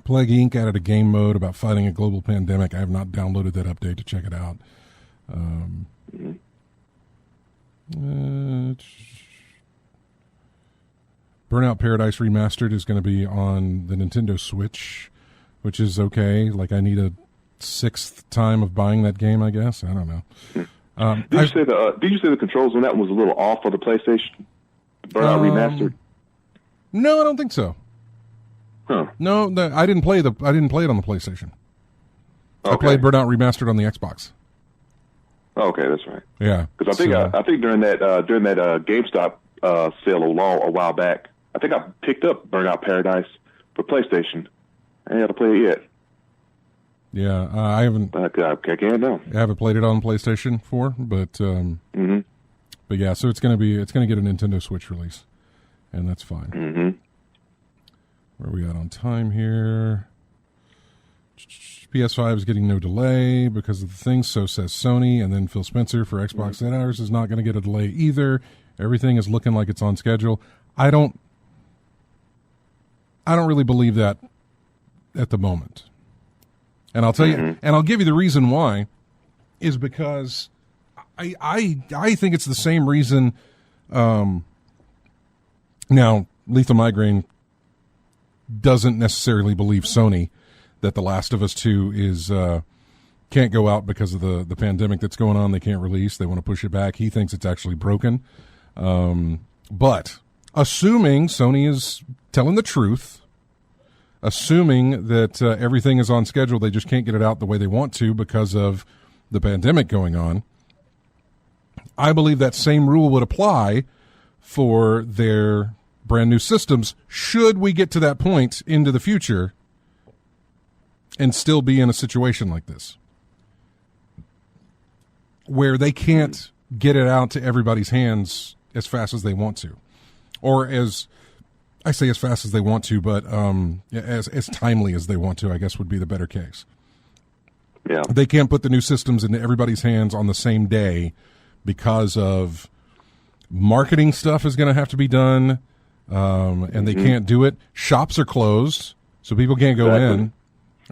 Plague Inc. added a game mode about fighting a global pandemic. I have not downloaded that update to check it out. Burnout Paradise Remastered is going to be on the Nintendo Switch, which is okay. Like, I need a 6th time of buying that game, I guess. I don't know. Did you say the controls on that was a little off for the PlayStation? Burnout Remastered? No, I don't think so. Huh. No, I didn't play it on the PlayStation. Okay. I played Burnout Remastered on the Xbox. Okay, that's right. Yeah, because I think during that GameStop sale a while back, I think I picked up Burnout Paradise for PlayStation. I ain't got to play it yet. Yeah, I haven't. I can't know. I haven't played it on PlayStation 4, but but yeah, so it's gonna get a Nintendo Switch release, and that's fine. Where are we at on time here? PS5 is getting no delay because of the thing, so says Sony, and then Phil Spencer for Xbox that ours is not going to get a delay either. Everything is looking like it's on schedule. I don't really believe that at the moment. And I'll tell you, and I'll give you the reason why, is because I think it's the same reason. Now, Lethal Migraine doesn't necessarily believe Sony that The Last of Us 2 is can't go out because of the pandemic that's going on. They can't release. They want to push it back. He thinks it's actually broken. But assuming Sony is telling the truth, assuming that everything is on schedule, they just can't get it out the way they want to because of the pandemic going on, I believe that same rule would apply for their brand new systems should we get to that point into the future and still be in a situation like this where they can't get it out to everybody's hands as fast as they want to, or as I say, as fast as they want to, but as timely as they want to, I guess would be the better case. Yeah, they can't put the new systems into everybody's hands on the same day because of marketing stuff is going to have to be done, and they can't do it. Shops are closed, so people can't go in.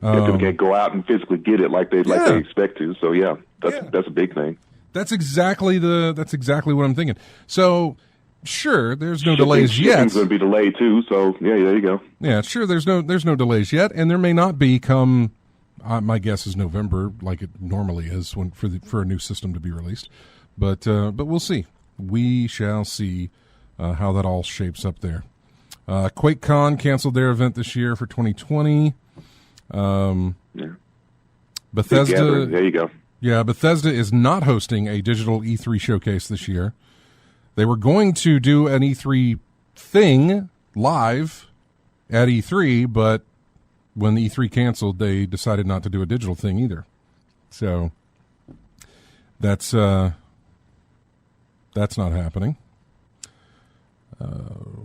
People can't go out and physically get it like they expect to. So that's a big thing. That's exactly what I'm thinking. So, sure, there's no delays yet. Shipping's going to be delayed too. So yeah, there you go. Yeah, sure. There's no delays yet, and there may not be come. My guess is November, like it normally is for a new system to be released. But we'll see. We shall see how that all shapes up there. QuakeCon canceled their event this year for 2020. Bethesda. There you go. Yeah, Bethesda is not hosting a digital E3 showcase this year. They were going to do an E3 thing live at E3, but when the E3 canceled, they decided not to do a digital thing either. So that's not happening.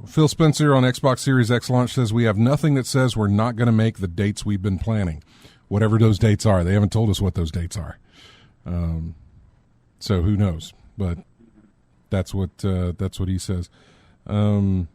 Phil Spencer on Xbox Series X launch says, we have nothing that says we're not going to make the dates we've been planning. Whatever those dates are. They haven't told us what those dates are. So who knows? But that's what he says. Lethal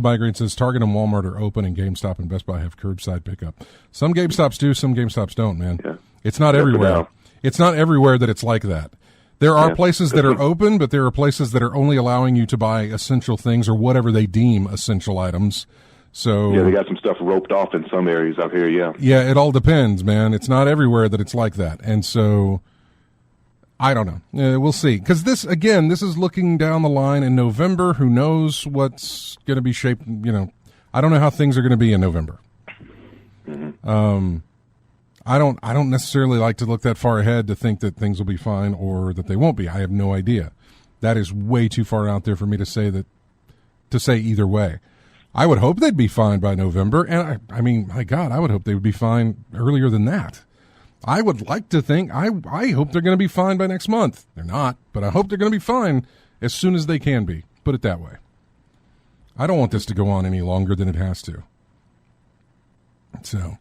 Migraine says Target and Walmart are open, and GameStop and Best Buy have curbside pickup. Some GameStops do, some GameStops don't, man. Yeah. It's not everywhere. It's not everywhere that it's like that. There are places that are open, but there are places that are only allowing you to buy essential things or whatever they deem essential items. So yeah, they got some stuff roped off in some areas out here, yeah. Yeah, it all depends, man. It's not everywhere that it's like that. And so I don't know. We'll see. Because this is looking down the line in November. Who knows what's going to be shaped? I don't know how things are going to be in November. Mm-hmm. I don't necessarily like to look that far ahead to think that things will be fine or that they won't be. I have no idea. That is way too far out there for me to say either way. I would hope they'd be fine by November, and I mean, my God, I would hope they would be fine earlier than that. I would like to think, I hope they're going to be fine by next month. They're not, but I hope they're going to be fine as soon as they can be. Put it that way. I don't want this to go on any longer than it has to. So,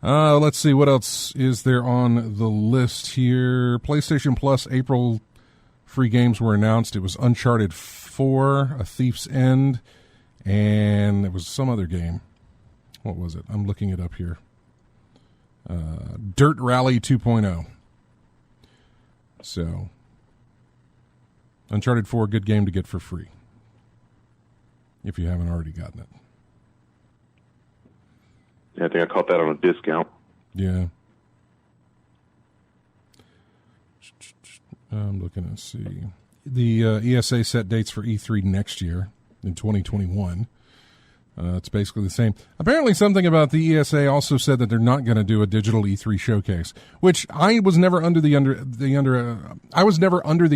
let's see, what else is there on the list here? PlayStation Plus April free games were announced. It was Uncharted 4, A Thief's End, and there was some other game. What was it? I'm looking it up here. Dirt Rally 2.0. So, Uncharted 4, good game to get for free, if you haven't already gotten it. Yeah, I think I caught that on a discount. Yeah. I'm looking to see. The ESA set dates for E3 next year in 2021. It's basically the same. Apparently something about the ESA also said that they're not going to do a digital E3 showcase, which I was never under the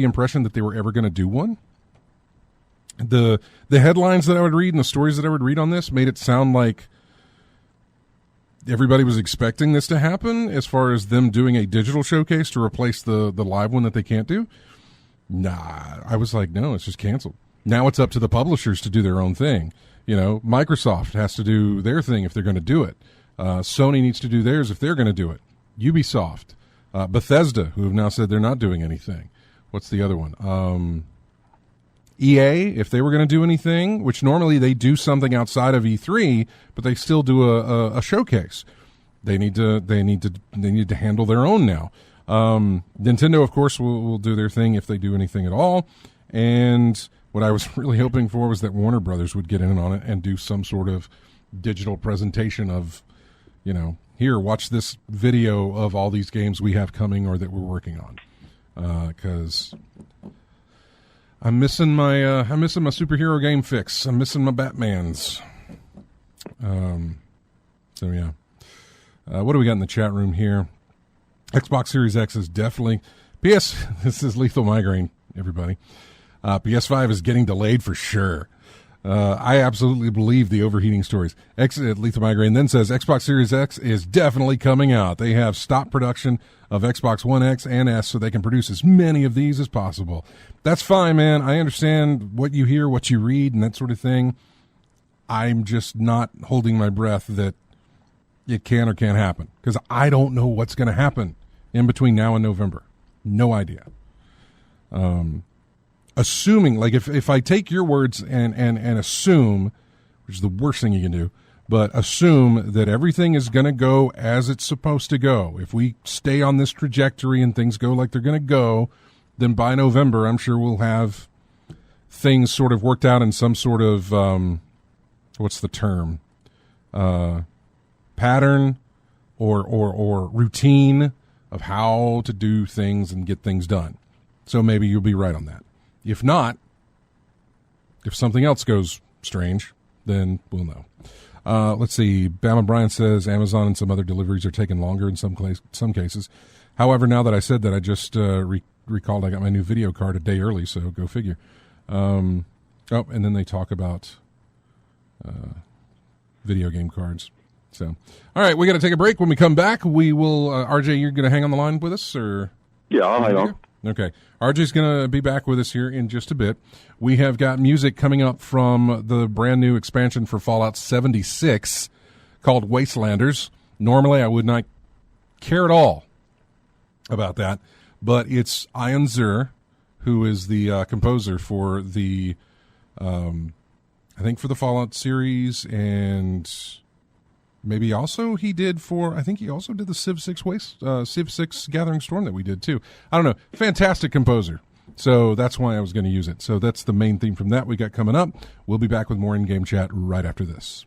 impression that they were ever going to do one. The headlines that I would read and the stories that I would read on this made it sound like everybody was expecting this to happen as far as them doing a digital showcase to replace the live one that they can't do. Nah, I was like, no, it's just canceled. Now it's up to the publishers to do their own thing. Microsoft has to do their thing if they're going to do it. Sony needs to do theirs if they're going to do it. Ubisoft, Bethesda, who have now said they're not doing anything. What's the other one? EA, if they were going to do anything, which normally they do something outside of E3, but they still do a showcase. They need to handle their own now. Nintendo, of course, will do their thing if they do anything at all. And what I was really hoping for was that Warner Brothers would get in on it and do some sort of digital presentation of, here, watch this video of all these games we have coming or that we're working on. Because I'm missing my superhero game fix. I'm missing my Batmans. So yeah. What do we got in the chat room here? Xbox Series X is definitely this is Lethal Migraine, everybody. PS5 is getting delayed for sure. I absolutely believe the overheating stories. Lethal Migraine then says Xbox Series X is definitely coming out. They have stopped production of Xbox One X and S so they can produce as many of these as possible. That's fine, man. I understand what you hear, what you read, and that sort of thing. I'm just not holding my breath that it can or can't happen because I don't know what's going to happen in between now and November. No idea. Assuming, like if I take your words and assume, which is the worst thing you can do, but assume that everything is going to go as it's supposed to go. If we stay on this trajectory and things go like they're going to go, then by November, I'm sure we'll have things sort of worked out in some sort of, what's the term? Pattern or routine of how to do things and get things done. So maybe you'll be right on that. If not, if something else goes strange, then we'll know. Let's see. Bama Brian says Amazon and some other deliveries are taking longer in some cases. However, now that I said that, I just recalled I got my new video card a day early, so go figure. And then they talk about video game cards. So, all right, we got to take a break. When we come back, we will. RJ, you're going to hang on the line with us, or? Yeah, I'll hang on. Okay. RJ's going to be back with us here in just a bit. We have got music coming up from the brand new expansion for Fallout 76 called Wastelanders. Normally, I would not care at all about that, but it's Ian Zur, who is the composer for the, I think for the Fallout series, and maybe also he did for, I think he also did the Civ 6 Gathering Storm that we did too. I don't know. Fantastic composer. So that's why I was going to use it. So that's the main theme from that we got coming up. We'll be back with more in-game chat right after this.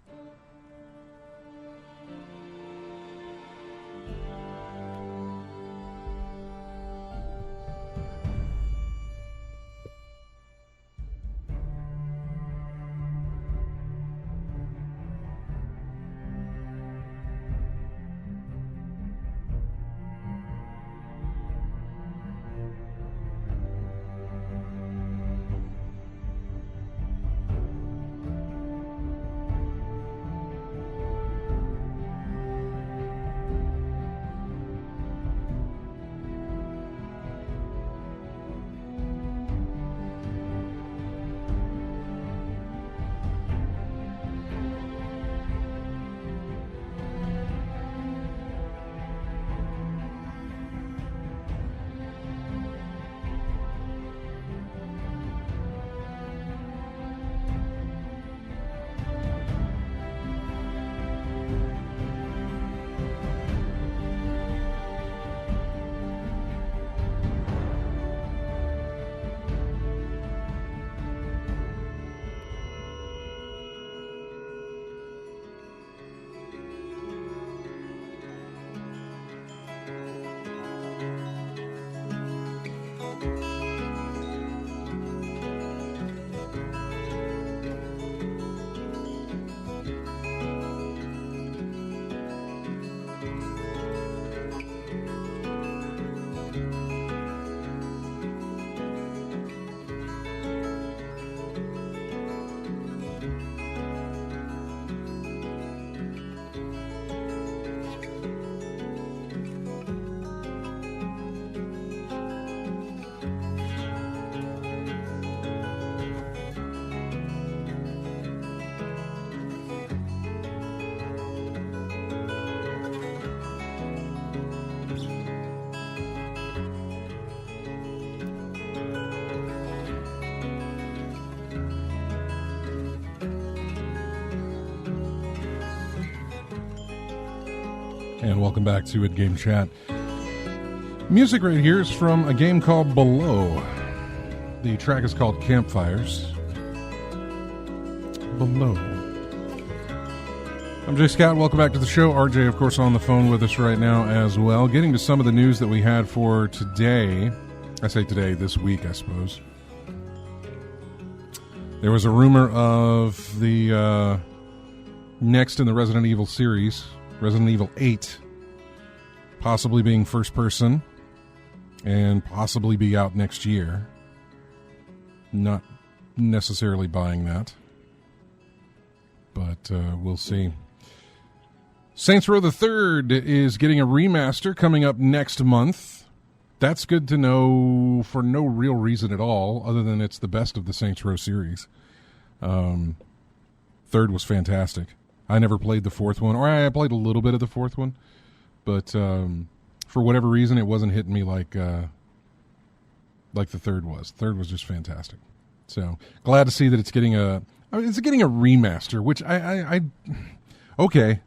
And welcome back to It Game Chat. Music right here is from a game called Below. The track is called Campfires. Below. I'm Jay Scott. Welcome back to the show. RJ, of course, on the phone with us right now as well. Getting to some of the news that we had for today. I say today, this week, I suppose. There was a rumor of the next in the Resident Evil series, Resident Evil 8, possibly being first person and possibly be out next year. Not necessarily buying that, but we'll see. Saints Row the Third is getting a remaster coming up next month. That's good to know for no real reason at all, other than it's the best of the Saints Row series. Third was fantastic. I never played the fourth one, or I played a little bit of the fourth one, but for whatever reason, it wasn't hitting me like the third was. Third was just fantastic. So glad to see that it's getting a remaster, which I Okay,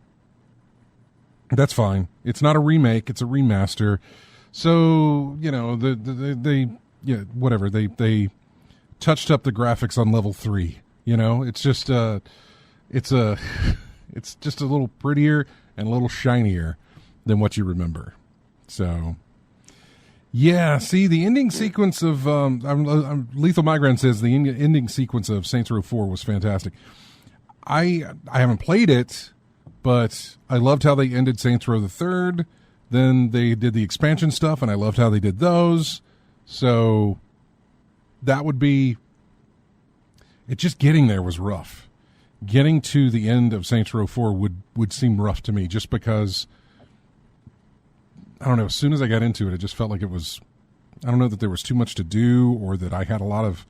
that's fine. It's not a remake; it's a remaster. So they whatever they touched up the graphics on level 3. It's just it's just a little prettier and a little shinier than what you remember. So, yeah. See, the ending sequence of Lethal Migraine says the ending sequence of Saints Row 4 was fantastic. I haven't played it, but I loved how they ended Saints Row the Third. Then they did the expansion stuff, and I loved how they did those. So that would be it. Just getting there was rough. Getting to the end of Saints Row 4 would seem rough to me, just because, I don't know, as soon as I got into it, it just felt like it was, I don't know that there was too much to do, or that I had a lot of,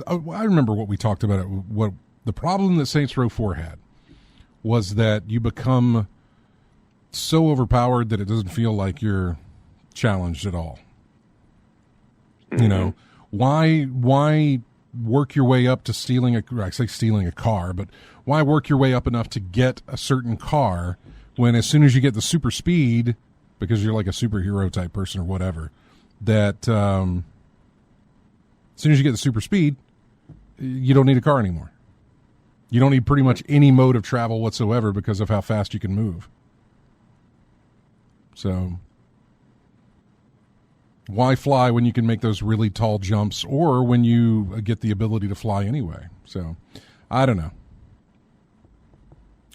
I remember what we talked about. What the problem that Saints Row 4 had was that you become so overpowered that it doesn't feel like you're challenged at all. Mm-hmm. Why work your way up to stealing I say stealing a car, but why work your way up enough to get a certain car when as soon as you get the super speed, because you're like a superhero type person or whatever, that as soon as you get the super speed, you don't need a car anymore. You don't need pretty much any mode of travel whatsoever because of how fast you can move. So why fly when you can make those really tall jumps, or when you get the ability to fly anyway? So I don't know.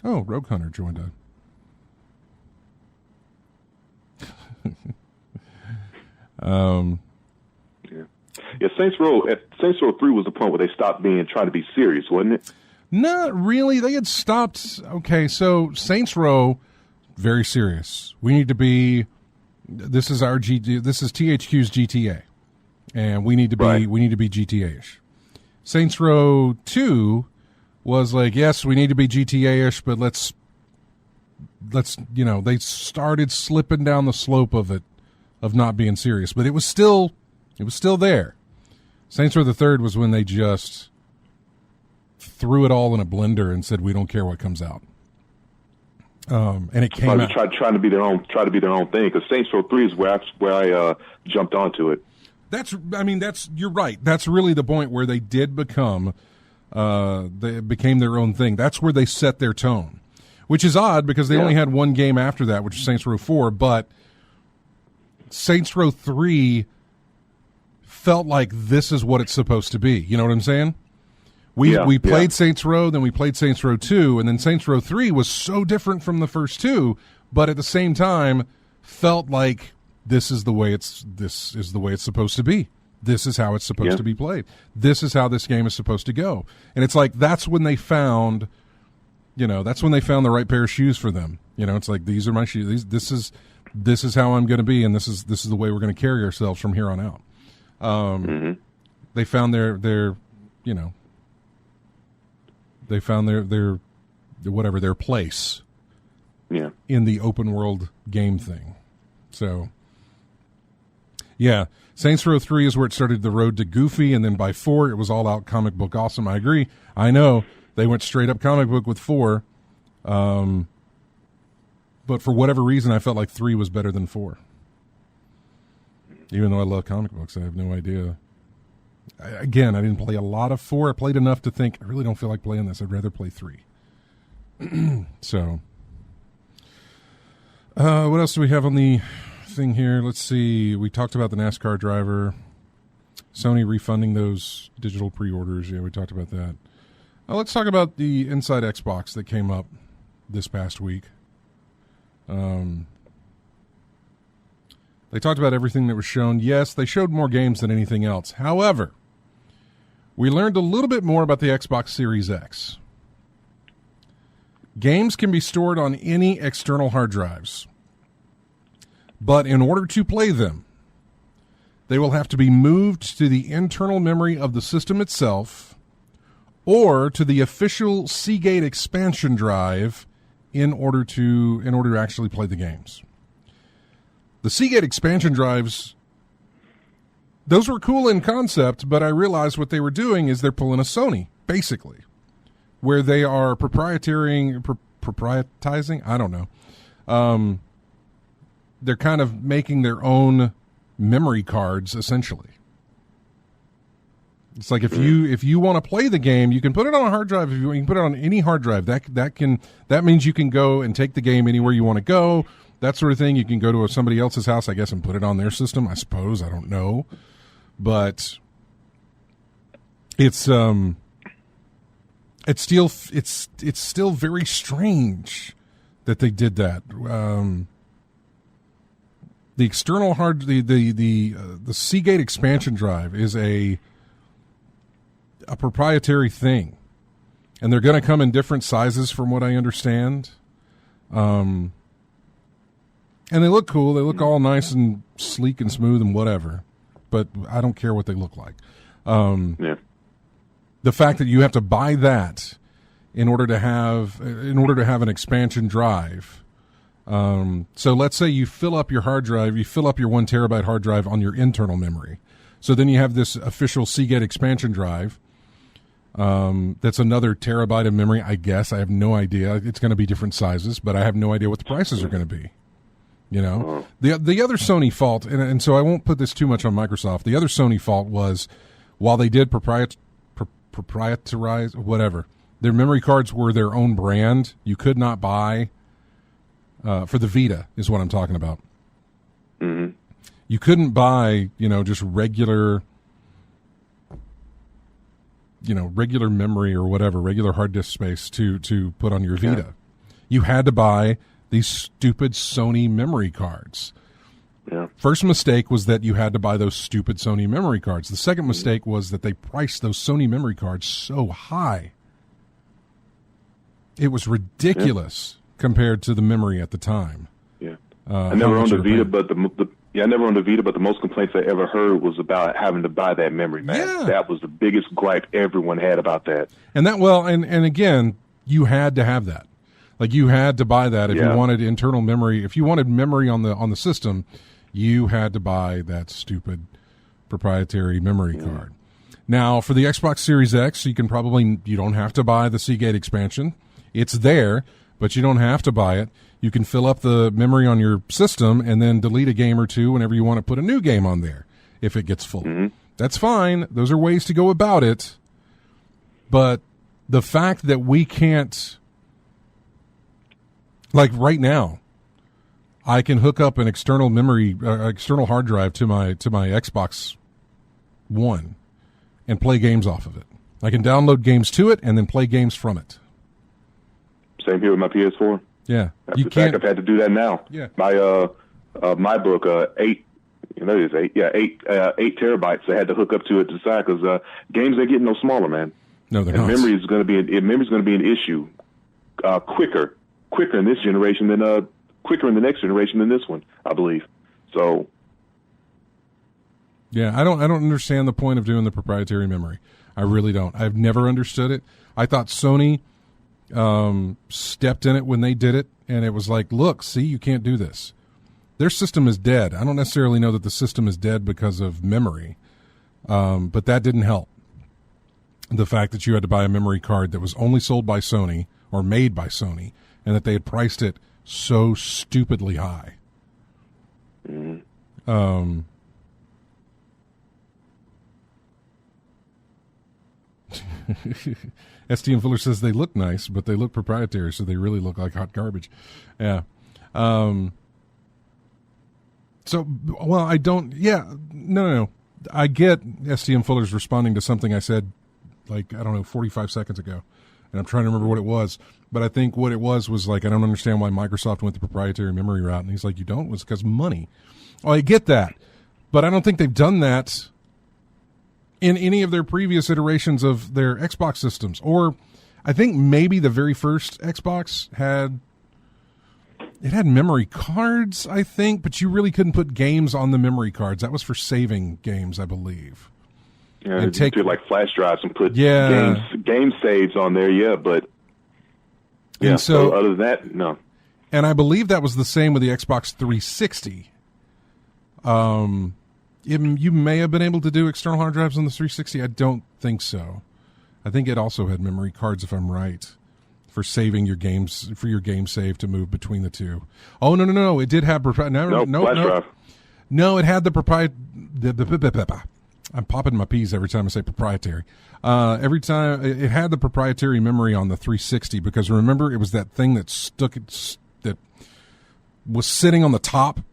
Oh, Rogue Hunter joined Yeah, Saints Row 3 was the point where they stopped trying to be serious, wasn't it? Not really. They had stopped. Okay, so Saints Row, very serious. We need to be. This is our GT. This is THQ's GTA, and we need to be. Right. We need to be GTA-ish. Saints Row 2 was like, yes, we need to be GTA-ish, but let's. They started slipping down the slope of it, of not being serious, but it was still there. Saints Row the Third was when they just threw it all in a blender and said, we don't care what comes out. And it came out trying to be their own thing, because Saints Row 3 is where I jumped onto it. You're right. That's really the point where they did become, they became their own thing. That's where they set their tone, which is odd because they only had one game after that, which is Saints Row 4, but Saints Row 3 felt like this is what it's supposed to be. You know what I'm saying? We played Saints Row, then we played Saints Row 2, and then Saints Row 3 was so different from the first two, but at the same time felt like this is the way it's supposed to be. This is how it's supposed to be played. This is how this game is supposed to go. And it's like that's when they found the right pair of shoes for them. It's like, these are my shoes. This is how I'm going to be, and this is the way we're going to carry ourselves from here on out. They found their place in the open world game thing. So yeah, Saints Row 3 is where it started the road to goofy, and then by 4 it was all out comic book awesome. I agree. I know they went straight up comic book with 4, but for whatever reason I felt like 3 was better than 4. Even though I love comic books, I have no idea. I didn't play a lot of 4. I played enough to think, I really don't feel like playing this. I'd rather play 3. So, what else do we have on the thing here? Let's see. We talked about the NASCAR driver. Sony refunding those digital pre-orders. Yeah, we talked about that. Let's talk about the Inside Xbox that came up this past week. They talked about everything that was shown. Yes, they showed more games than anything else. However, we learned a little bit more about the Xbox Series X. Games can be stored on any external hard drives, but in order to play them, they will have to be moved to the internal memory of the system itself or to the official Seagate expansion drive in order to actually play the games. The Seagate expansion drives, those were cool in concept, but I realized what they were doing is they're pulling a Sony, basically. where they are proprietizing. I don't know. They're kind of making their own memory cards, essentially. It's like if you want to play the game, you can put it on a hard drive. If you can put it on any hard drive, that means you can go and take the game anywhere you want to go. That sort of thing. You can go to somebody else's house, I guess, and put it on their system. I suppose, I don't know, but it's still very strange that they did that. The external the Seagate expansion drive is a proprietary thing, and they're going to come in different sizes from what I understand. And they look cool. They look all nice and sleek and smooth and whatever, but I don't care what they look like. The fact that you have to buy that in order to have an expansion drive. So let's say you fill up your hard drive, you fill up your 1 terabyte hard drive on your internal memory. So then you have this official Seagate expansion drive. That's another terabyte of memory, I guess. I have no idea. It's going to be different sizes, but I have no idea what the prices are going to be. You know, the other Sony fault, and so I won't put this too much on Microsoft. The other Sony fault was, while they did proprietarize, whatever, their memory cards were their own brand. You could not buy, for the Vita is what I'm talking about. Mm-hmm. You couldn't buy, just regular memory or whatever, regular hard disk space to put on your Vita. You had to buy these stupid Sony memory cards. Yeah. First mistake was that you had to buy those stupid Sony memory cards. The second mistake was that they priced those Sony memory cards so high. It was ridiculous compared to the memory at the time. Yeah. I never owned a Vita, but I never owned a Vita, but the most complaints I ever heard was about having to buy that memory, man. Yeah. That was the biggest gripe everyone had about that. And again, you had to have that. Like, you had to buy that if you wanted internal memory. If you wanted memory on the system, you had to buy that stupid proprietary memory card. Now, for the Xbox Series X, you don't have to buy the Seagate expansion. It's there, but you don't have to buy it. You can fill up the memory on your system and then delete a game or two whenever you want to put a new game on there if it gets full. Mm-hmm. That's fine. Those are ways to go about it. But the fact that we can't, like right now, I can hook up an external memory, external hard drive to my Xbox One and play games off of it. I can download games to it and then play games from it. Same here with my PS4. Yeah, you can't. I've had to do that now. Yeah, my book, 8 terabytes. I had to hook up to it to decide because games ain't getting no smaller, man. No, they're not. Memory is going to be an issue quicker in this generation than quicker in the next generation than this one, I believe. So. Yeah, I don't understand the point of doing the proprietary memory. I really don't. I've never understood it. I thought Sony stepped in it when they did it, and it was like, look, see, you can't do this. Their system is dead. I don't necessarily know that the system is dead because of memory, but that didn't help. The fact that you had to buy a memory card that was only sold by Sony or made by Sony, and that they had priced it so stupidly high. STM Fuller says they look nice, but they look proprietary, so they really look like hot garbage. Yeah. So, well, I don't. Yeah. No. I get STM Fuller's responding to something I said, 45 seconds ago, and I'm trying to remember what it was. But I think what it was like, I don't understand why Microsoft went the proprietary memory route. And he's like, you don't? It was because money. Oh, I get that, but I don't think they've done that in any of their previous iterations of their Xbox systems. Or I think maybe the very first Xbox had memory cards, I think, but you really couldn't put games on the memory cards. That was for saving games, I believe. Yeah, and you could flash drives and put game saves on there, but and so other than that, no. And I believe that was the same with the Xbox 360. You may have been able to do external hard drives on the 360. I don't think so. I think it also had memory cards, if I'm right, for saving your games, for your game save to move between the two. Oh, no. It did have flash drive. No, it had the I'm popping my P's every time I say proprietary. Every time it had the proprietary memory on the 360, because remember, it was that thing that that was sitting on the top. It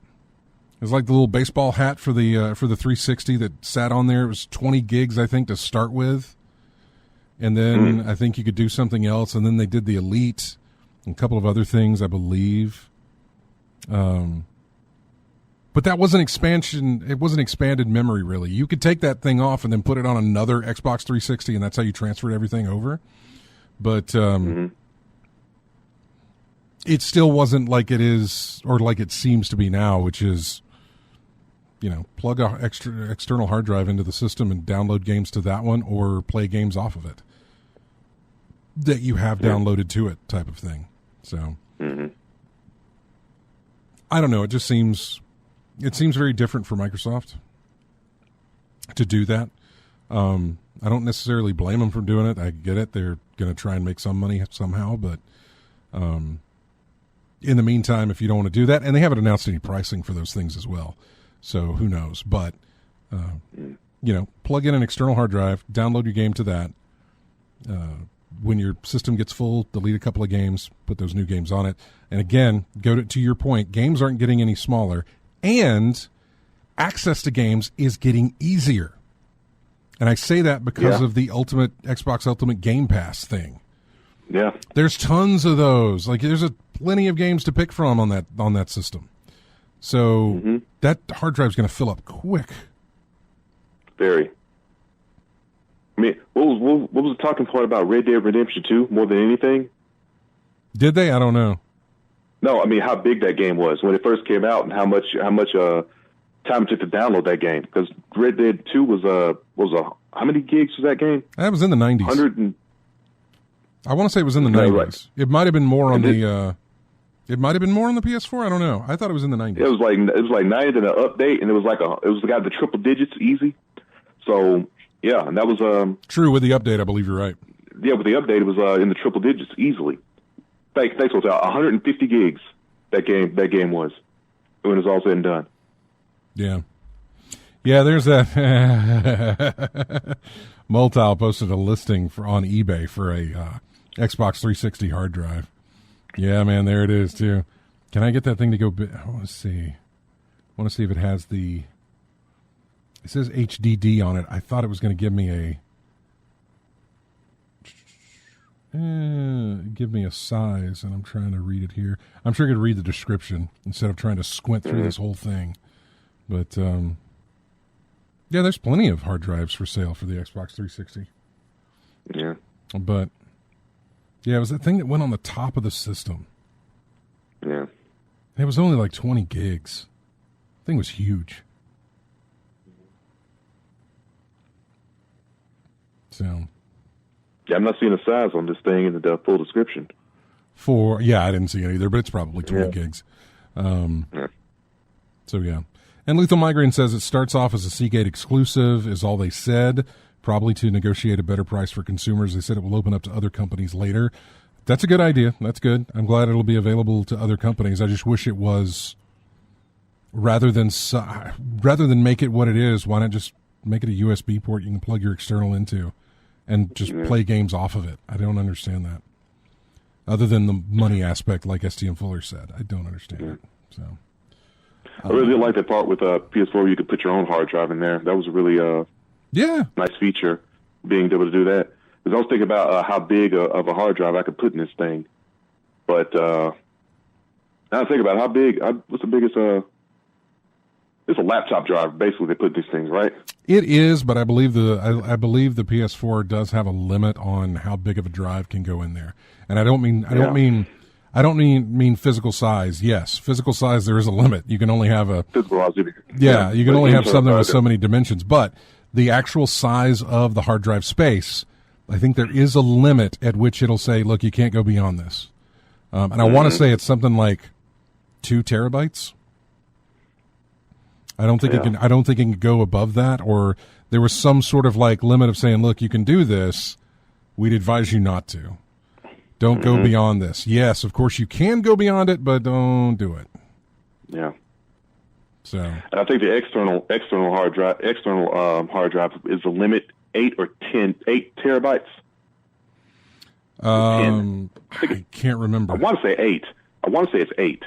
was like the little baseball hat for the 360 that sat on there. It was 20 gigs, I think, to start with. And then I think you could do something else. And then they did the Elite and a couple of other things, I believe. But that wasn't expansion. It wasn't expanded memory, really. You could take that thing off and then put it on another Xbox 360, and that's how you transferred everything over. But it still wasn't like it is, or like it seems to be now, which is, plug a external hard drive into the system and download games to that one, or play games off of it that you have downloaded to it, type of thing. So I don't know. It just seems. It seems very different for Microsoft to do that. I don't necessarily blame them for doing it. I get it. They're going to try and make some money somehow. But in the meantime, if you don't want to do that, and they haven't announced any pricing for those things as well. So who knows? But, plug in an external hard drive, download your game to that. When your system gets full, delete a couple of games, put those new games on it. And again, to your point, games aren't getting any smaller. And access to games is getting easier. And I say that because of the Xbox Ultimate Game Pass thing. Yeah. There's tons of those. Like, there's plenty of games to pick from on that system. So that hard drive's going to fill up quick. Very. I mean, what was the talking point about Red Dead Redemption 2 more than anything? Did they? I don't know. No, I mean how big that game was when it first came out, and how much time it took to download that game. Because Red Dead 2 was how many gigs was that game? That was in the 90s. I want to say it was in the 90s. Right. It might have been more on the. It might have been more on the PS4. I don't know. I thought it was in the 90s. It was like 90 and an update, and it was got the triple digits easy. So yeah, and that was true with the update. I believe you're right. Yeah, with the update, it was in the triple digits easily. Thanks, Hotel. 150 gigs that game was when it was all said and done. Yeah. There's that. Multile posted a listing on eBay for a Xbox 360 hard drive. Yeah, man, there it is too. Can I get that thing to go? I want to see. If it has the. It says HDD on it. I thought it was going to give me a. Give me a size, and I'm trying to read it here. I'm sure I could read the description instead of trying to squint through this whole thing. But there's plenty of hard drives for sale for the Xbox 360. Yeah. But it was that thing that went on the top of the system. Yeah. It was only like 20 gigs. The thing was huge. So. Yeah, I'm not seeing a size on this thing in the full description. I didn't see it either, but it's probably 20 gigs. So, yeah. And Lethal Migraine says it starts off as a Seagate exclusive, is all they said, probably to negotiate a better price for consumers. They said it will open up to other companies later. That's a good idea. That's good. I'm glad it'll be available to other companies. I just wish it was, rather than make it what it is, why not just make it a USB port you can plug your external into? And just play games off of it. I don't understand that. Other than the money aspect, like STM Fuller said. I don't understand it. So, I really did like that part with PS4 where you could put your own hard drive in there. That was a really nice feature, being able to do that. Because I was thinking about how big of a hard drive I could put in this thing. But now I think about how big, what's the biggest... It's a laptop drive, basically. They put these things, right? It is, but I believe the PS4 does have a limit on how big of a drive can go in there. And I don't mean physical size. Yes, physical size, there is a limit. You can only have a physical size. Yeah, you can only have something with so many dimensions. But the actual size of the hard drive space, I think there is a limit at which it'll say, "Look, you can't go beyond this." And I want to say it's something like 2 terabytes. I don't think it can. I don't think it can go above that. Or there was some sort of like limit of saying, "Look, you can do this, we'd advise you not to. Don't go beyond this. Yes, of course you can go beyond it, but don't do it. Yeah. So And I think the external hard drive is the limit 8 terabytes. I can't remember. I want to say 8. I want to say it's 8.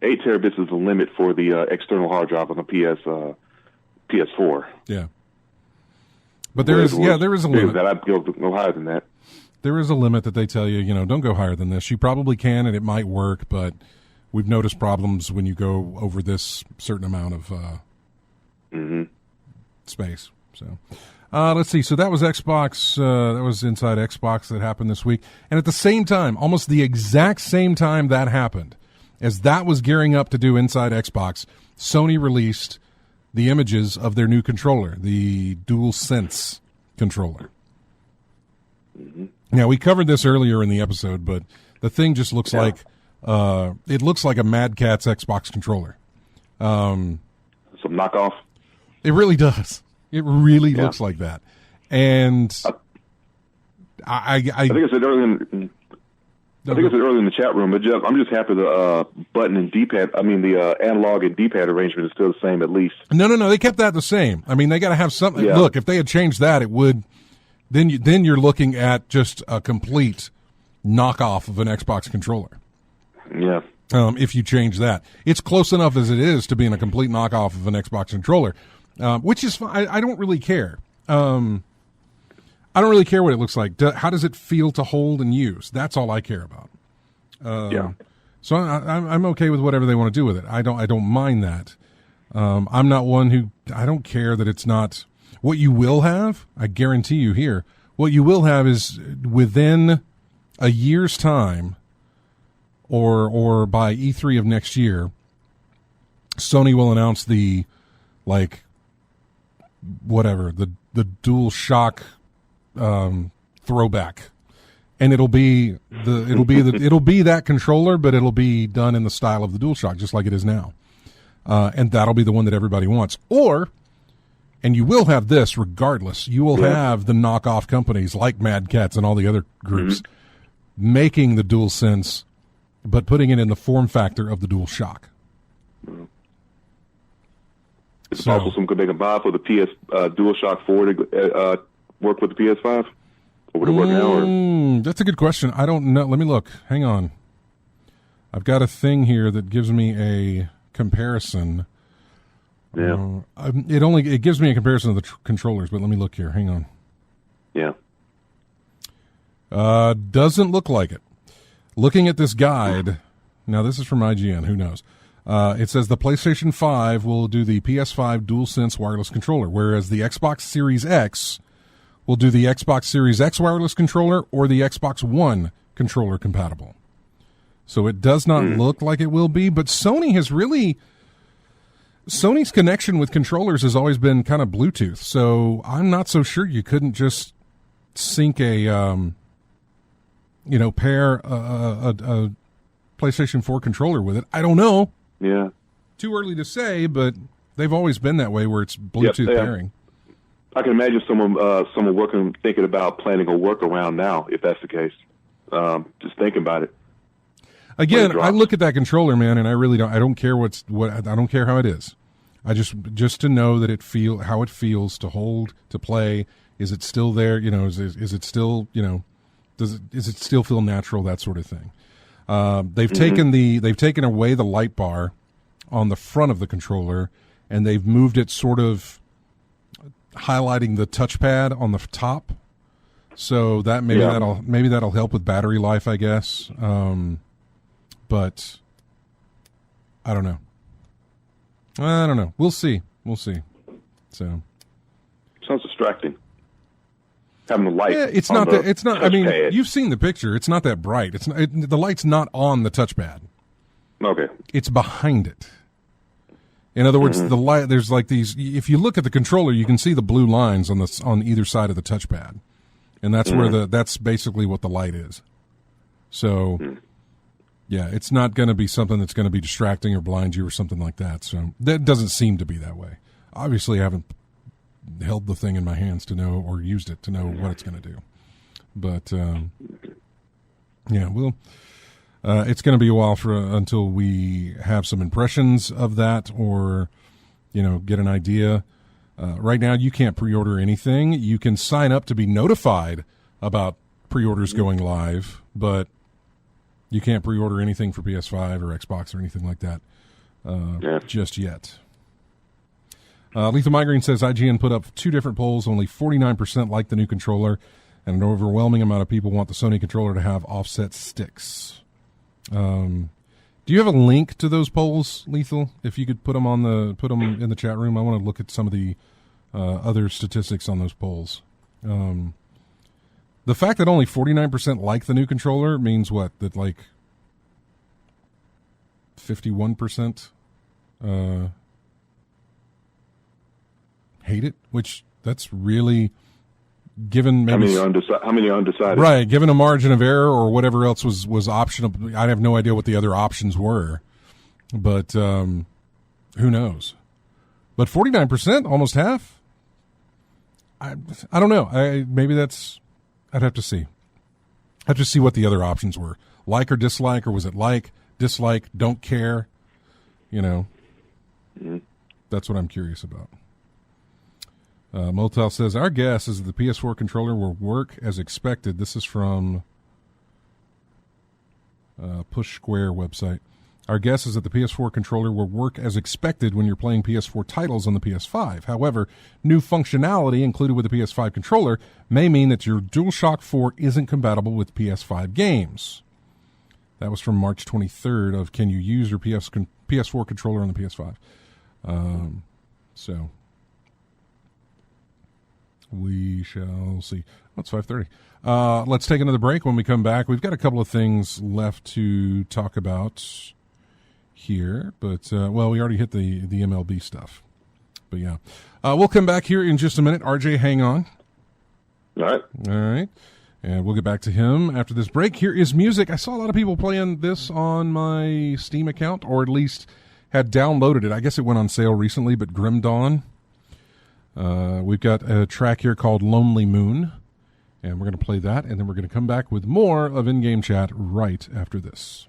8 terabits is the limit for the external hard drive on the PS4. Yeah. But there is a limit. That I'd go no higher than that. There is a limit that they tell you, don't go higher than this. You probably can, and it might work, but we've noticed problems when you go over this certain amount of space. So let's see. So that was Xbox. That was Inside Xbox that happened this week. And at the same time, almost the exact same time that happened, as that was gearing up to do Inside Xbox, Sony released the images of their new controller, the DualSense controller. Now, we covered this earlier in the episode, but the thing just looks like it looks like a Mad Catz Xbox controller. Some knockoff. It really does. It really looks like that. And I think I said earlier in the chat room, but I'm just happy the button and D-pad. I mean, the analog and D-pad arrangement is still the same, at least. No. They kept that the same. I mean, they got to have something. Yeah. Look, if they had changed that, it would. Then you're looking at just a complete knockoff of an Xbox controller. Yeah. If you change that, it's close enough as it is to being a complete knockoff of an Xbox controller, which is fine. I don't really care. I don't really care what it looks like. How does it feel to hold and use? That's all I care about. So I'm okay with whatever they want to do with it. I don't mind that. I'm not one who, I don't care that it's not. What you will have, I guarantee you here, what you will have is within a year's time or by E3 of next year, Sony will announce the DualShock throwback. And it'll be that controller, but it'll be done in the style of the DualShock, just like it is now. And that'll be the one that everybody wants. And you will have this regardless. You will have the knockoff companies like Mad Catz and all the other groups making the DualSense, but putting it in the form factor of the DualShock. It's possible some could make a buy for the DualShock 4 to work with the PS5? Or would it work now? Or? That's a good question. I don't know. Let me look. Hang on. I've got a thing here that gives me a comparison. Yeah. It gives me a comparison of the controllers, but let me look here. Hang on. Yeah. Doesn't look like it. Looking at this guide, now this is from IGN, who knows? It says the PlayStation 5 will do the PS5 DualSense wireless controller, whereas the Xbox Series X will do the Xbox Series X wireless controller or the Xbox One controller compatible. So it does not look like it will be, but Sony's connection with controllers has always been kind of Bluetooth, so I'm not so sure you couldn't just sync pair a PlayStation 4 controller with it. I don't know. Yeah. Too early to say, but they've always been that way where it's Bluetooth pairing. I can imagine someone thinking about planning a workaround now, if that's the case. Just thinking about it. Again, I look at that controller, man, and I really don't. I don't care I don't care how it is. I just to know that how it feels to hold, to play. Is it still there? Is it still is it still feel natural? That sort of thing. They've taken away the light bar on the front of the controller, and they've moved it sort of highlighting the touchpad on the top. So that maybe that'll help with battery life, I guess. But I don't know. We'll see. So sounds distracting. Having the light. Yeah, it's not that. It's not. I mean, you've seen the picture. It's not that bright. It's not, the light's not on the touchpad. Okay. It's behind it. In other words, the light. There's like these. If you look at the controller, you can see the blue lines on either side of the touchpad, and that's where that's basically what the light is. So. Yeah, it's not going to be something that's going to be distracting or blind you or something like that. So that doesn't seem to be that way. Obviously, I haven't held the thing in my hands to know or used it to know what it's going to do. But yeah, we'll. It's going to be a while until we have some impressions of that, or get an idea. Right now, you can't pre-order anything. You can sign up to be notified about pre-orders going live, but you can't pre-order anything for PS5 or Xbox or anything like that just yet. Lethal Migraine says IGN put up 2 different polls. Only 49% like the new controller, and an overwhelming amount of people want the Sony controller to have offset sticks. Do you have a link to those polls, Lethal? If you could put them in the chat room, I want to look at some of the other statistics on those polls. The fact that only 49% like the new controller means what? That like 51% hate it, which that's really given maybe how many are undecided? Right, given a margin of error or whatever else was optional. I have no idea what the other options were, but who knows? But 49%, almost half. I don't know. Maybe that's. I'd have to see. I'd have to see what the other options were. Like or dislike, or was it like, dislike, don't care? That's what I'm curious about. Motel says, our guess is that the PS4 controller will work as expected. This is from Push Square website. Our guess is that the PS4 controller will work as expected when you're playing PS4 titles on the PS5. However, new functionality included with the PS5 controller may mean that your DualShock 4 isn't compatible with PS5 games. That was from March 23rd of can you use your PS4 controller on the PS5? So we shall see. Oh, it's 5:30. Let's take another break. When we come back, we've got a couple of things left to talk about here, but we already hit the MLB stuff. But yeah, we'll come back here in just a minute. RJ, hang on. All right, and we'll get back to him after this break. Here is music. I saw a lot of people playing this on my Steam account, or at least had downloaded it. I guess it went on sale recently, but Grim Dawn. We've got a track here called Lonely Moon, and we're going to play that, and then we're going to come back with more of In-Game Chat right after this.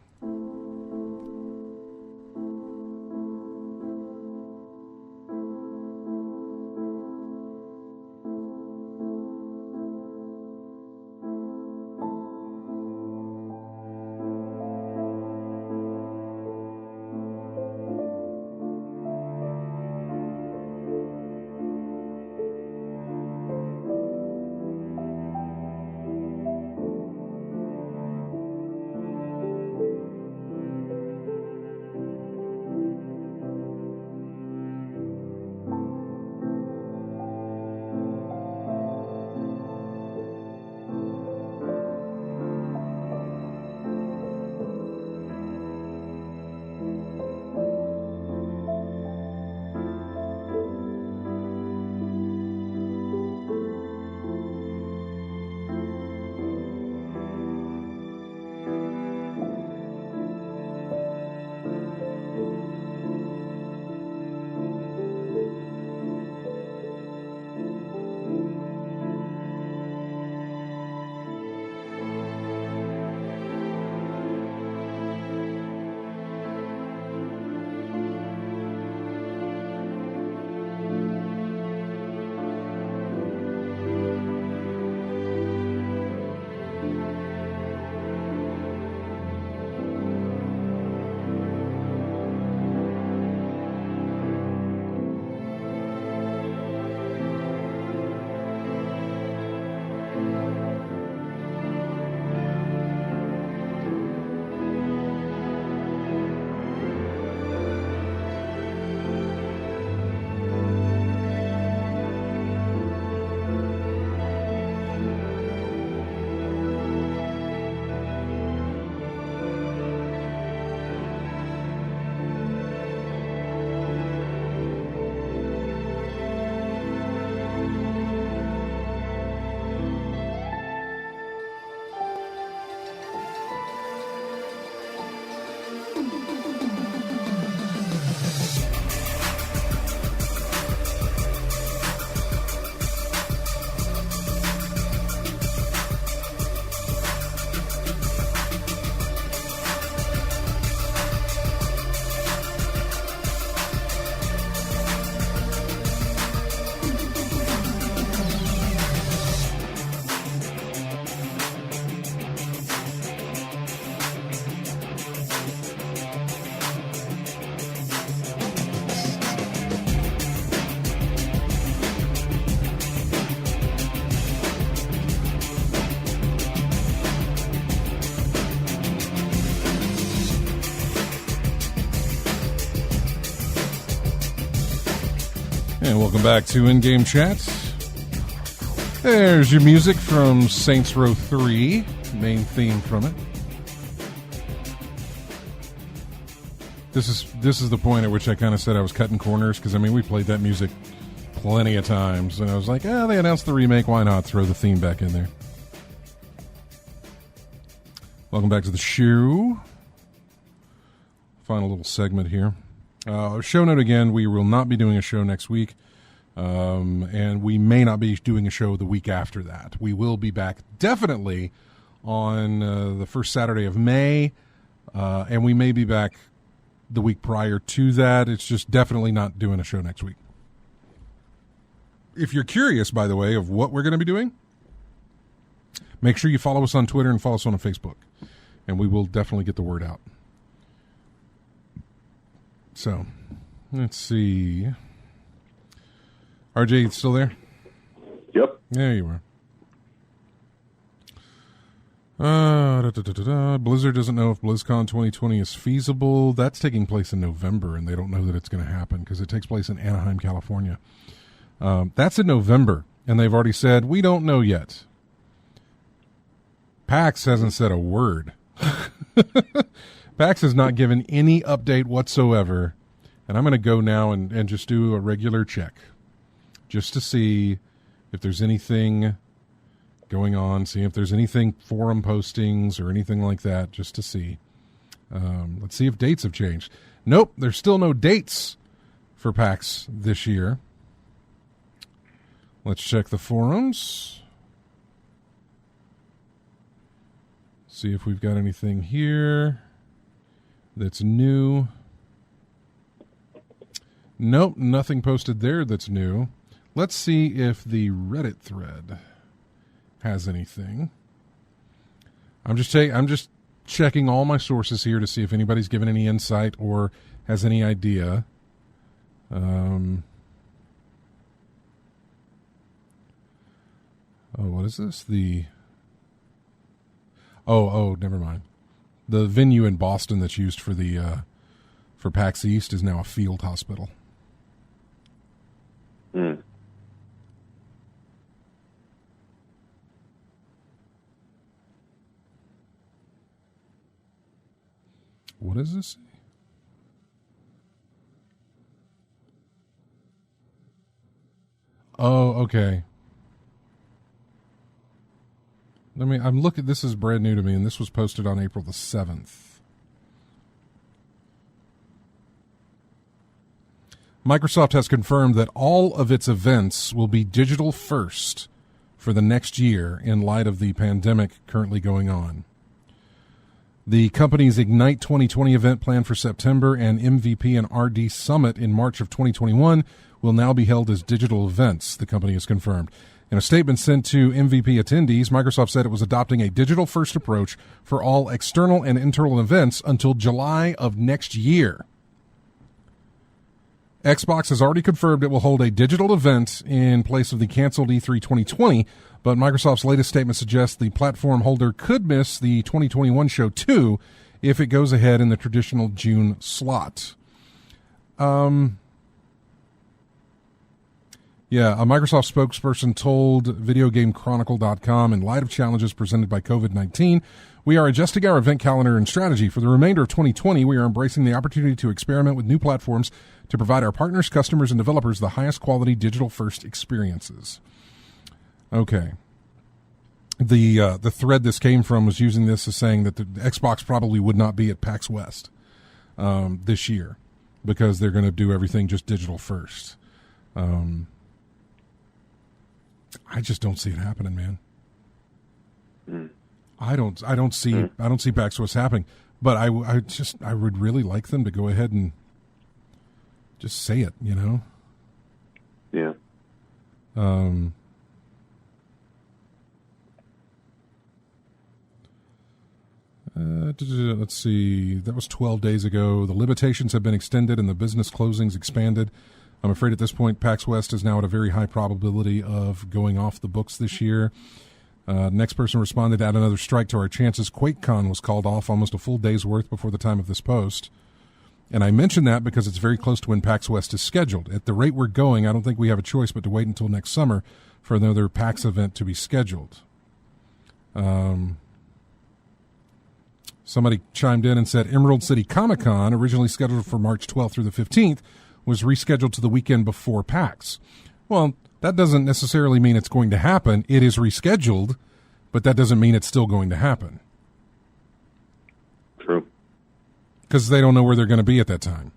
And welcome back to In-Game Chat. There's your music from Saints Row 3, main theme from it. This is the point at which I kind of said I was cutting corners, because, I mean, we played that music plenty of times, and I was like, they announced the remake, why not throw the theme back in there? Welcome back to the show. Final little segment here. Show note again, we will not be doing a show next week, and we may not be doing a show the week after that. We will be back definitely on the first Saturday of May, and we may be back the week prior to that. It's just definitely not doing a show next week. If you're curious, by the way, of what we're going to be doing, make sure you follow us on Twitter and follow us on Facebook, and we will definitely get the word out. So, let's see. RJ, still there? Yep. There you are. Blizzard doesn't know if BlizzCon 2020 is feasible. That's taking place in November, and they don't know that it's going to happen because it takes place in Anaheim, California. That's in November, and they've already said, we don't know yet. PAX hasn't said a word. PAX has not given any update whatsoever, and I'm going to go now and just do a regular check just to see if there's anything going on, see if there's anything forum postings or anything like that, just to see. Let's see if dates have changed. Nope, there's still no dates for PAX this year. Let's check the forums. See if we've got anything here that's new. Nope, nothing posted there that's new. Let's see if the Reddit thread has anything. I'm just checking all my sources here to see if anybody's given any insight or has any idea. What is this? Never mind. The venue in Boston that's used for the for PAX East is now a field hospital. Mm. What is this? Oh, okay. I'm looking. This is brand new to me, and this was posted on April the 7th. Microsoft has confirmed that all of its events will be digital first for the next year in light of the pandemic currently going on. The company's Ignite 2020 event planned for September and MVP and RD Summit in March of 2021 will now be held as digital events, the company has confirmed. In a statement sent to MVP attendees, Microsoft said it was adopting a digital-first approach for all external and internal events until July of next year. Xbox has already confirmed it will hold a digital event in place of the canceled E3 2020, but Microsoft's latest statement suggests the platform holder could miss the 2021 show too if it goes ahead in the traditional June slot. A Microsoft spokesperson told VideoGameChronicle.com, in light of challenges presented by COVID-19, we are adjusting our event calendar and strategy. For the remainder of 2020, we are embracing the opportunity to experiment with new platforms to provide our partners, customers, and developers the highest quality digital-first experiences. Okay. The thread this came from was using this as saying that the Xbox probably would not be at PAX West this year because they're going to do everything just digital first. I just don't see it happening, man. Mm. I don't see PAX West happening. But I would really like them to go ahead and just say it, you know? Yeah. Let's see. That was 12 days ago. The limitations have been extended and the business closings expanded. I'm afraid at this point, PAX West is now at a very high probability of going off the books this year. Next person responded, add another strike to our chances. QuakeCon was called off almost a full day's worth before the time of this post. And I mention that because it's very close to when PAX West is scheduled. At the rate we're going, I don't think we have a choice but to wait until next summer for another PAX event to be scheduled. Somebody chimed in and said Emerald City Comic-Con, originally scheduled for March 12th through the 15th, was rescheduled to the weekend before PAX. Well, that doesn't necessarily mean it's going to happen. It is rescheduled, but that doesn't mean it's still going to happen. True. Because they don't know where they're going to be at that time.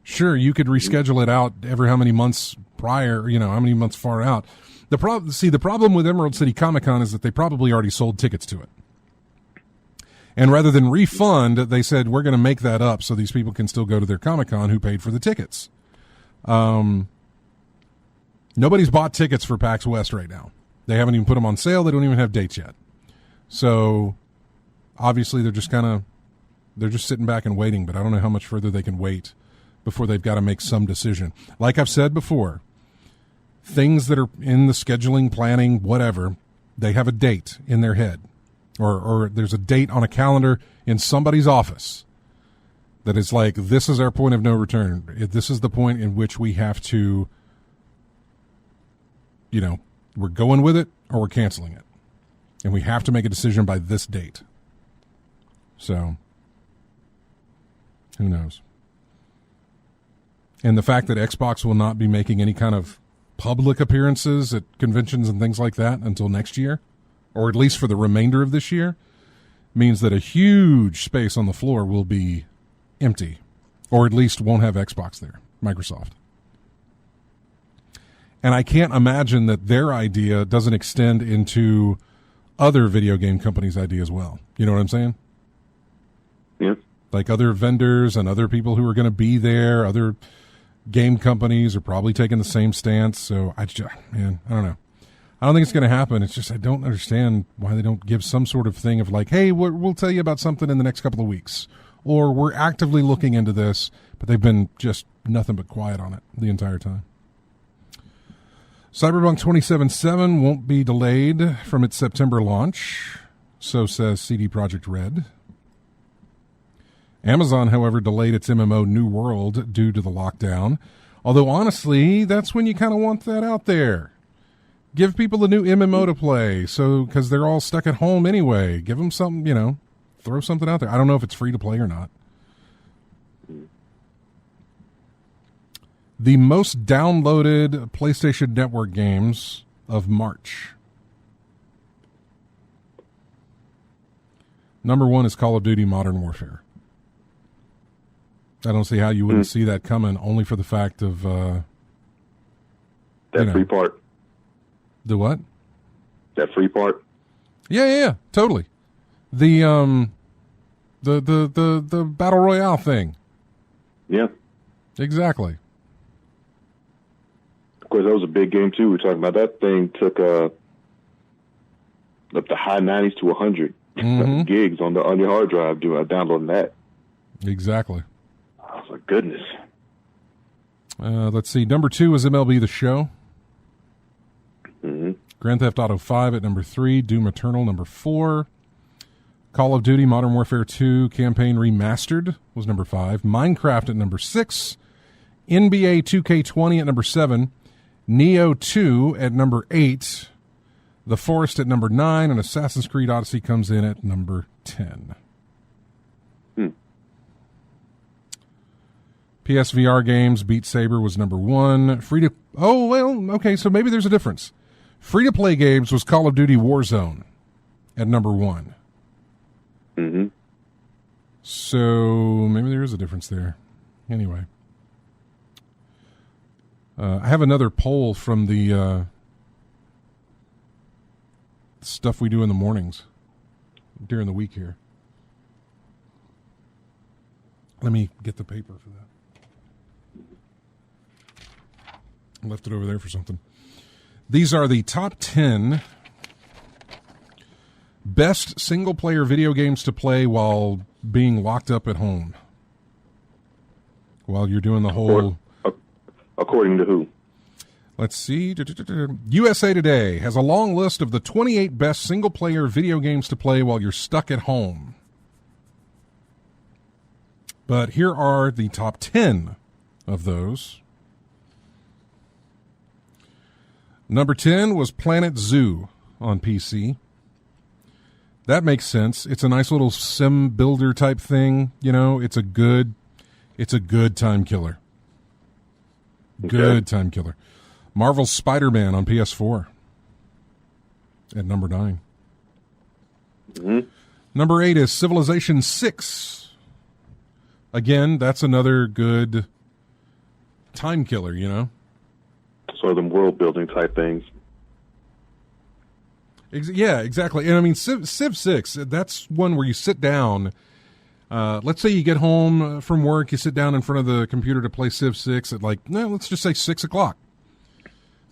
Sure, you could reschedule it out every how many months prior, how many months far out. The problem with Emerald City Comic-Con is that they probably already sold tickets to it. And rather than refund, they said, we're going to make that up so these people can still go to their Comic-Con who paid for the tickets. Nobody's bought tickets for PAX West right now. They haven't even put them on sale. They don't even have dates yet. So obviously they're just sitting back and waiting, but I don't know how much further they can wait before they've got to make some decision. Like I've said before, things that are in the scheduling, planning, whatever, they have a date in their head. Or there's a date on a calendar in somebody's office that is like, this is our point of no return. This is the point in which we have to, we're going with it or we're canceling it. And we have to make a decision by this date. So, who knows? And the fact that Xbox will not be making any kind of public appearances at conventions and things like that until next year, or at least for the remainder of this year, means that a huge space on the floor will be empty, or at least won't have Xbox there, Microsoft. And I can't imagine that their idea doesn't extend into other video game companies' idea as well. You know what I'm saying? Yeah. Like other vendors and other people who are going to be there, other game companies are probably taking the same stance. So I don't know. I don't think it's going to happen. It's just I don't understand why they don't give some sort of thing of like, hey, we'll tell you about something in the next couple of weeks. Or we're actively looking into this, but they've been just nothing but quiet on it the entire time. Cyberpunk 2077 won't be delayed from its September launch, so says CD Projekt Red. Amazon, however, delayed its MMO New World due to the lockdown. Although, honestly, that's when you kind of want that out there. Give people a new MMO to play, because they're all stuck at home anyway. Give them something, throw something out there. I don't know if it's free to play or not. The most downloaded PlayStation Network games of March. Number 1 is Call of Duty Modern Warfare. I don't see how you wouldn't see that coming, only for the fact of that free part. The what? That free part. Yeah, totally. The Battle Royale thing. Yeah. Exactly. Of course, that was a big game too. We're talking about that thing took up the high 90s to 100 gigs on your hard drive. Downloading that. Exactly. Oh my goodness. Let's see. Number 2 is MLB The Show. Mm-hmm. Grand Theft Auto 5 at number 3. Doom Eternal number 4. Call of Duty Modern Warfare 2 Campaign Remastered was number 5. Minecraft at number 6. NBA 2K20 at number 7. Neo 2 at number 8. The Forest at number 9. And Assassin's Creed Odyssey comes in at number 10. PSVR games, Beat Saber was number 1. So maybe there's a difference. Free-to-play games was Call of Duty Warzone at number 1. Mm-hmm. So maybe there is a difference there. Anyway. I have another poll from the stuff we do in the mornings during the week here. Let me get the paper for that. I left it over there for something. These are the top 10 best single-player video games to play while being locked up at home. While you're doing the whole... According to who? Let's see. USA Today has a long list of the 28 best single-player video games to play while you're stuck at home. But here are the top 10 of those. Number 10 was Planet Zoo on PC. That makes sense. It's a nice little sim builder type thing. You know, it's a good time killer. Good time killer. Marvel's Spider-Man on PS4 at number 9. Mm-hmm. Number 8 is Civilization 6. Again, that's another good time killer, you know? Sort of them world building type things. Yeah, exactly. And I mean, Civ 6, that's one where you sit down. Let's say you get home from work, you sit down in front of the computer to play Civ 6 at let's just say 6 o'clock.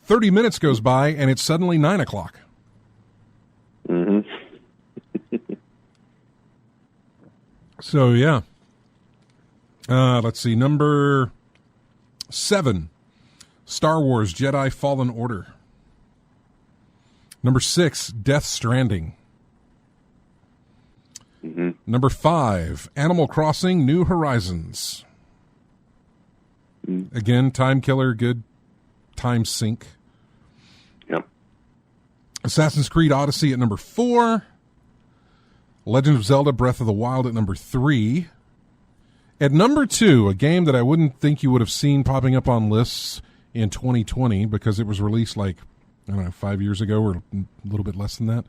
30 minutes goes by, and it's suddenly 9 o'clock. Mm-hmm. So, yeah. Let's see. Number 7, Star Wars Jedi Fallen Order. Number 6, Death Stranding. Mm-hmm. Number 5, Animal Crossing New Horizons. Mm-hmm. Again, time killer, good time sink. Yep. Assassin's Creed Odyssey at number 4. Legend of Zelda Breath of the Wild at number 3. At number 2, a game that I wouldn't think you would have seen popping up on lists in 2020 because it was released 5 years ago or a little bit less than that.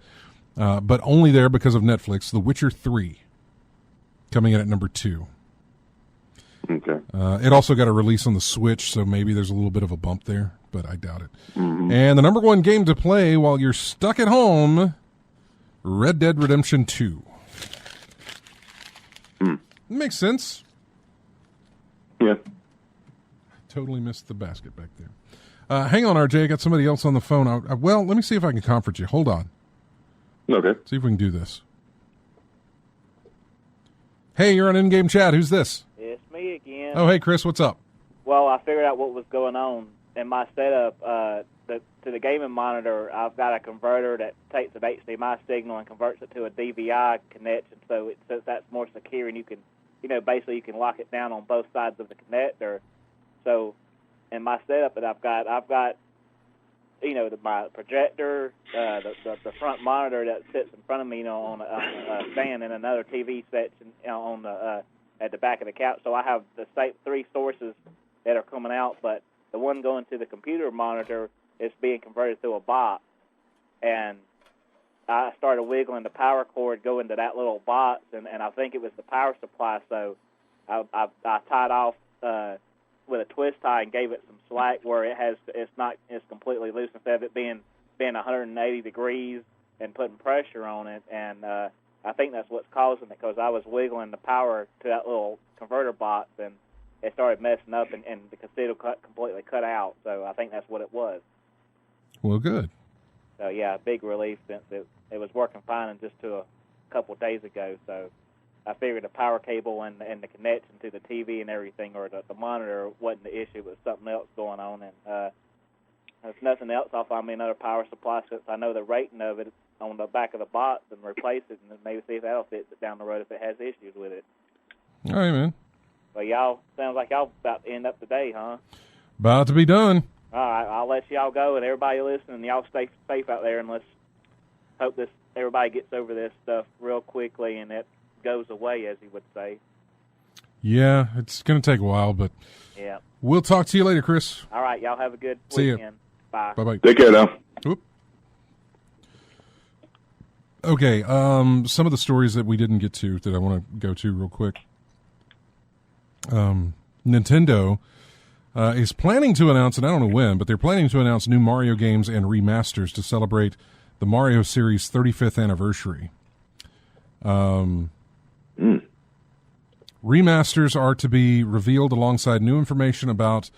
But only there because of Netflix, The Witcher 3, coming in at number 2. Okay. It also got a release on the Switch, so maybe there's a little bit of a bump there, but I doubt it. Mm-hmm. And the number 1 game to play while you're stuck at home, Red Dead Redemption 2. Makes sense. Yeah. Totally missed the basket back there. Hang on, RJ. I got somebody else on the phone. Well, let me see if I can conference you. Hold on. Okay. See if we can do this. Hey, you're on In-Game Chat. Who's this? It's me again. Oh, hey, Chris. What's up? Well, I figured out what was going on in my setup. To the gaming monitor, I've got a converter that takes an HDMI signal and converts it to a DVI connection. So since that's more secure, and you can, basically you can lock it down on both sides of the connector. So in my setup that I've got, my projector, the front monitor that sits in front of me, on a stand, and another TV section on the at the back of the couch. So I have the same 3 sources that are coming out, but the one going to the computer monitor is being converted through a box. And I started wiggling the power cord going to that little box, and I think it was the power supply. So I tied off with a twist tie and gave it some slack where it's completely loose instead of it being 180 degrees and putting pressure on it. And I think that's what's causing it, because I was wiggling the power to that little converter box, and it started messing up, and the cassette completely cut out. So I think that's what it was. Well, good. So, yeah, big relief since it was working fine until a couple of days ago. So I figured the power cable and the connection to the TV and everything, or the monitor, wasn't the issue. It was something else going on. And if nothing else, I'll find me another power supply since I know the rating of it on the back of the box and replace it, and then maybe see if that'll fix it down the road if it has issues with it. All right, man. Well, sounds like y'all about to end up today, huh? About to be done. All right, I'll let y'all go, and everybody listening, y'all stay safe out there, and let's hope everybody gets over this stuff real quickly and it goes away, as he would say. Yeah, it's going to take a while, but yeah. We'll talk to you later, Chris. All right, y'all have a good See weekend. ya. Bye. Bye-bye. Take care now. Oop. Okay, some of the stories that we didn't get to that I want to go to real quick. Nintendo is planning to announce, and I don't know when, but they're planning to announce new Mario games and remasters to celebrate the Mario series' 35th anniversary. Remasters are to be revealed alongside new information about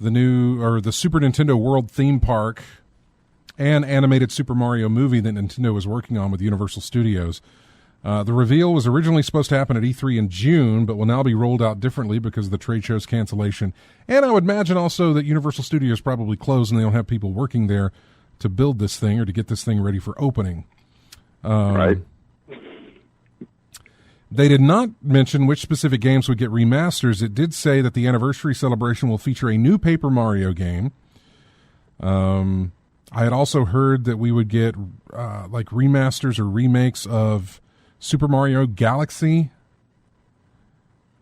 the Super Nintendo World theme park and animated Super Mario movie that Nintendo is working on with Universal Studios. The reveal was originally supposed to happen at E3 in June, but will now be rolled out differently because of the trade show's cancellation. And I would imagine also that Universal Studios probably closed and they don't have people working there to build this thing or to get this thing ready for opening. Right. They did not mention which specific games would get remasters. It did say that the anniversary celebration will feature a new Paper Mario game. I had also heard that we would get like remasters or remakes of Super Mario Galaxy,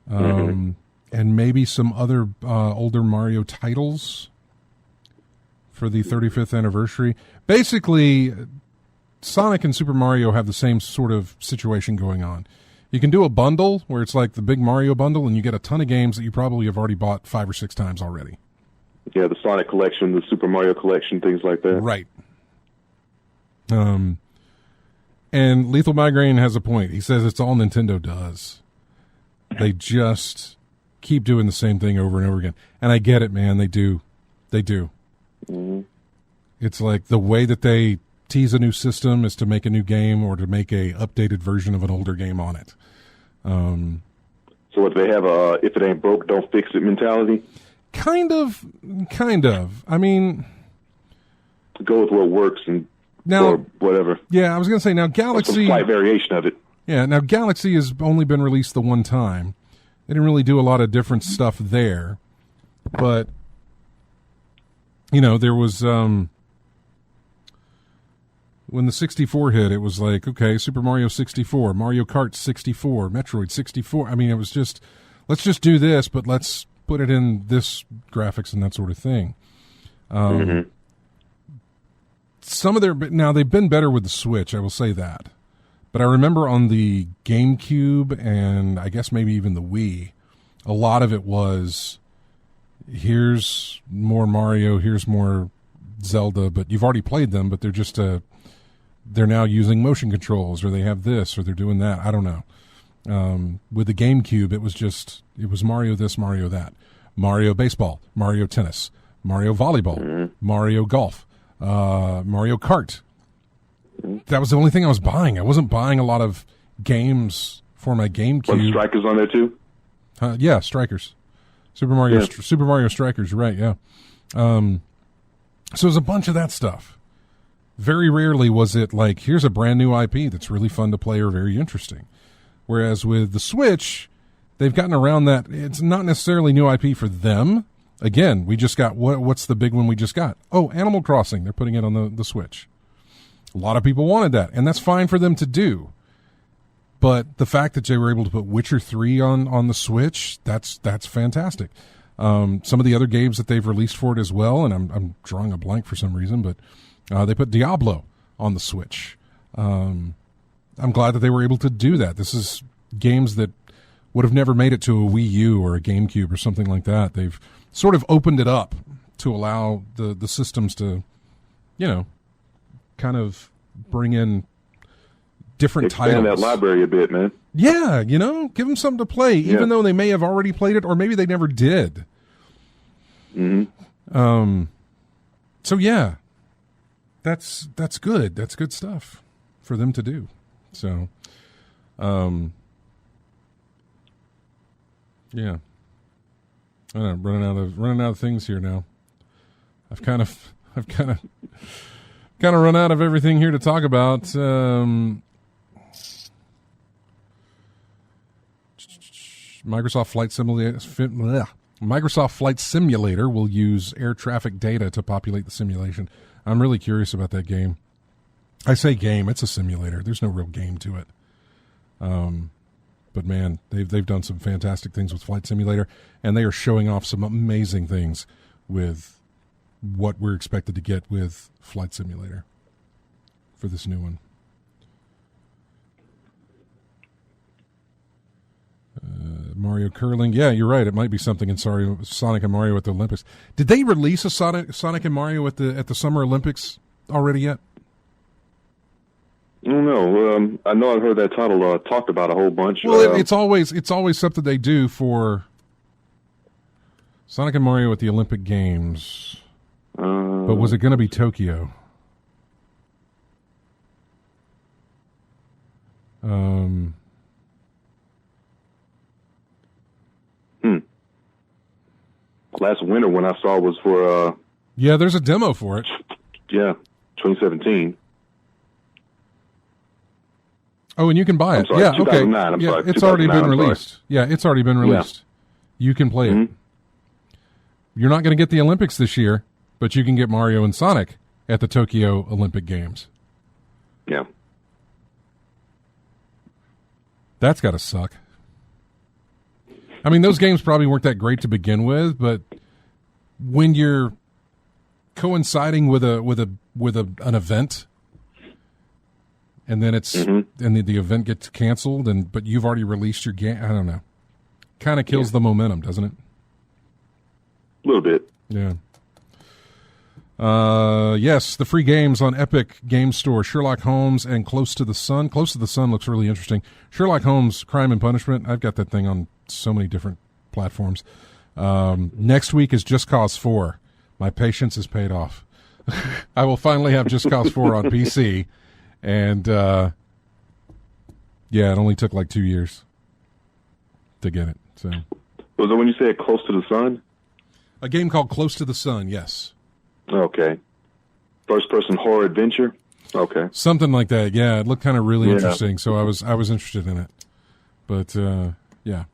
and maybe some other older Mario titles for the 35th anniversary. Basically, Sonic and Super Mario have the same sort of situation going on. You can do a bundle where it's like the big Mario bundle, and you get a ton of games that you probably have already bought 5 or 6 times already. Yeah, the Sonic collection, the Super Mario collection, things like that. Right. And Lethal Migraine has a point. He says it's all Nintendo does. They just keep doing the same thing over and over again. And I get it, man. They do. They do. Mm-hmm. It's like the way that they tease a new system is to make a new game or to make a updated version of an older game on it. So if they have a if it ain't broke, don't fix it mentality? Kind of. I mean, go with what works and now, or whatever. Yeah, I was going to say, now Galaxy... Some slight variation of it. Yeah, now Galaxy has only been released the one time. They didn't really do a lot of different stuff there. But, you know, there was... when the 64 hit, it was like, okay, Super Mario 64, Mario Kart 64, Metroid 64. I mean, it was just, let's just do this, but let's put it in this graphics and that sort of thing. Some of their, now they've been better with the Switch, I will say that. But I remember on the GameCube and I guess maybe even the Wii, a lot of it was, here's more Mario, here's more Zelda, but you've already played them, but they're just they're now using motion controls, or they have this, or they're doing that. I don't know. With the GameCube, it was Mario this, Mario that. Mario Baseball, Mario Tennis, Mario Volleyball, Mario Golf, Mario Kart. That was the only thing I was buying. I wasn't buying a lot of games for my GameCube. What, Strikers on there too? Yeah, Strikers. Super Mario Strikers, right, yeah. So there's a bunch of that stuff. Very rarely was it like, here's a brand new IP that's really fun to play or very interesting. Whereas with the Switch, they've gotten around that. It's not necessarily new IP for them. Again, we just got, what's the big one we just got? Oh, Animal Crossing. They're putting it on the Switch. A lot of people wanted that, and that's fine for them to do. But the fact that they were able to put Witcher 3 on the Switch, that's fantastic. Some of the other games that they've released for it as well, and I'm drawing a blank for some reason, but they put Diablo on the Switch. I'm glad that they were able to do that. This is games that would have never made it to a Wii U or a GameCube or something like that. They've sort of opened it up to allow the systems to, you know, kind of bring in different titles. Expand that library a bit, man. Yeah, you know, give them something to play, even though they may have already played it, or maybe they never did. Mm-hmm. So yeah, that's good. That's good stuff for them to do. So, yeah. I don't know, running out of things here now. I've kind of run out of everything here to talk about. Microsoft Flight Simulator will use air traffic data to populate the simulation. I'm really curious about that game. I say game, it's a simulator. There's no real game to it. But man, they've done some fantastic things with Flight Simulator, and they are showing off some amazing things with what we're expected to get with Flight Simulator for this new one. Mario curling. Yeah, you're right. It might be something in Sonic and Mario at the Olympics. Did they release a Sonic and Mario at the Summer Olympics already yet? I don't know. I know I've heard that title talked about a whole bunch. Well, it's always something they do for Sonic and Mario at the Olympic Games. But was it going to be Tokyo? Last winter one I saw was for... yeah, there's a demo for it. Yeah, 2017. Oh, and you can buy it. I'm sorry, Yeah, okay. 2009, I'm yeah, sorry, it's already 2009, been I'm sorry. released. Yeah, it's already been released. You can play it. Mhm. You're not going to get the Olympics this year, but you can get Mario and Sonic at the Tokyo Olympic Games. Yeah. That's got to suck. I mean, those games probably weren't that great to begin with, but when you're coinciding with an event, and then it's and the event gets canceled, but you've already released your game. I don't know. Kind of kills the momentum, doesn't it? A little bit. Yeah. Yes, the free games on Epic Game Store, Sherlock Holmes and Close to the Sun. Close to the Sun looks really interesting. Sherlock Holmes, Crime and Punishment. I've got that thing on so many different platforms. Next week is Just Cause 4. My patience is paid off. I will finally have Just Cause 4 on PC. And, yeah, it only took like 2 years to get it. So, Was it when you said Close to the Sun? a game called Close to the Sun, yes. Okay. First-person horror adventure? Okay. Something like that. Yeah, it looked kind of really Yeah. interesting, so I was interested in it. But yeah.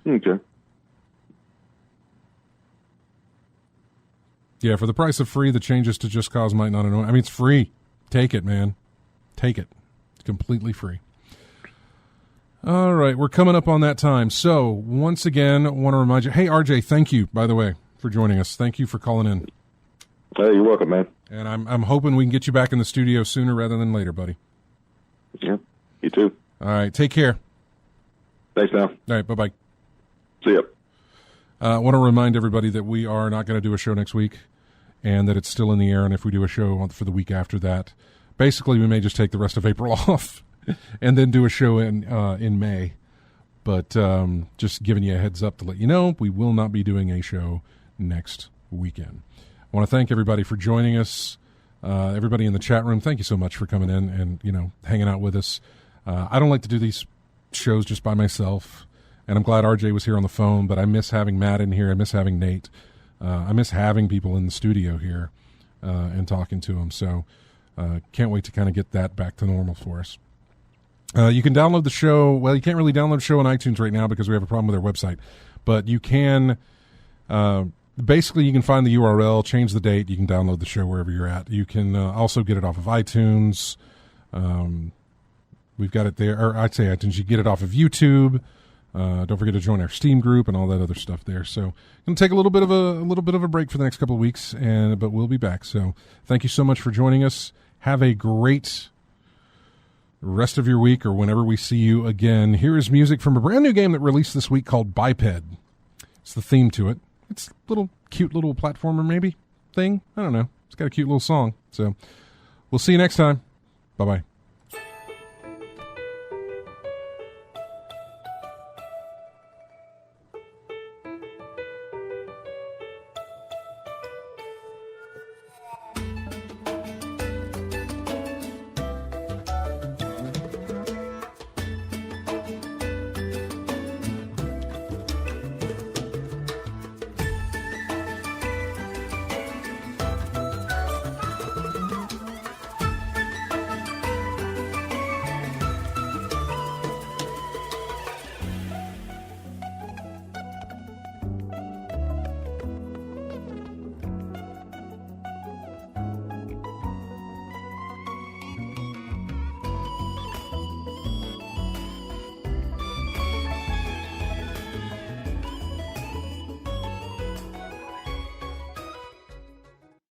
Okay. Yeah, for the price of free, the changes to Just Cause might not annoy. I mean, it's free. Take it, man. Take it. It's completely free. All right, we're coming up on that time. So, once again, I want to remind you, hey, RJ, thank you, by the way, for joining us. Thank you for calling in. Hey, you're welcome, man. And I'm hoping we can get you back in the studio sooner rather than later, buddy. Yeah. You too. All right, take care. Thanks, now. All right, bye-bye. See ya. I want to remind everybody that we are not going to do a show next week and that it's still in the air. And if we do a show for the week after that, basically we may just take the rest of April off and then do a show in May. But just giving you a heads up to let you know, we will not be doing a show next weekend. I want to thank everybody for joining us. Everybody in the chat room, thank you so much for coming in and hanging out with us. I don't like to do these shows just by myself. And I'm glad RJ was here on the phone, but I miss having Matt in here. I miss having Nate. I miss having people in the studio here and talking to them. So can't wait to kind of get that back to normal for us. You can download the show. Well, you can't really download the show on iTunes right now because we have a problem with our website. But you can, basically you can find the URL, change the date. You can download the show wherever you're at. You can also get it off of iTunes. We've got it there. Or I'd say iTunes. You get it off of YouTube. Don't forget to join our Steam group and all that other stuff there. So gonna take a little bit of a break for the next couple of weeks, but we'll be back. So thank you so much for joining us. Have a great rest of your week or whenever we see you again. Here is music from a brand new game that released this week called Biped. It's the theme to it. It's a cute little platformer maybe thing. I don't know. It's got a cute little song. So we'll see you next time. Bye-bye.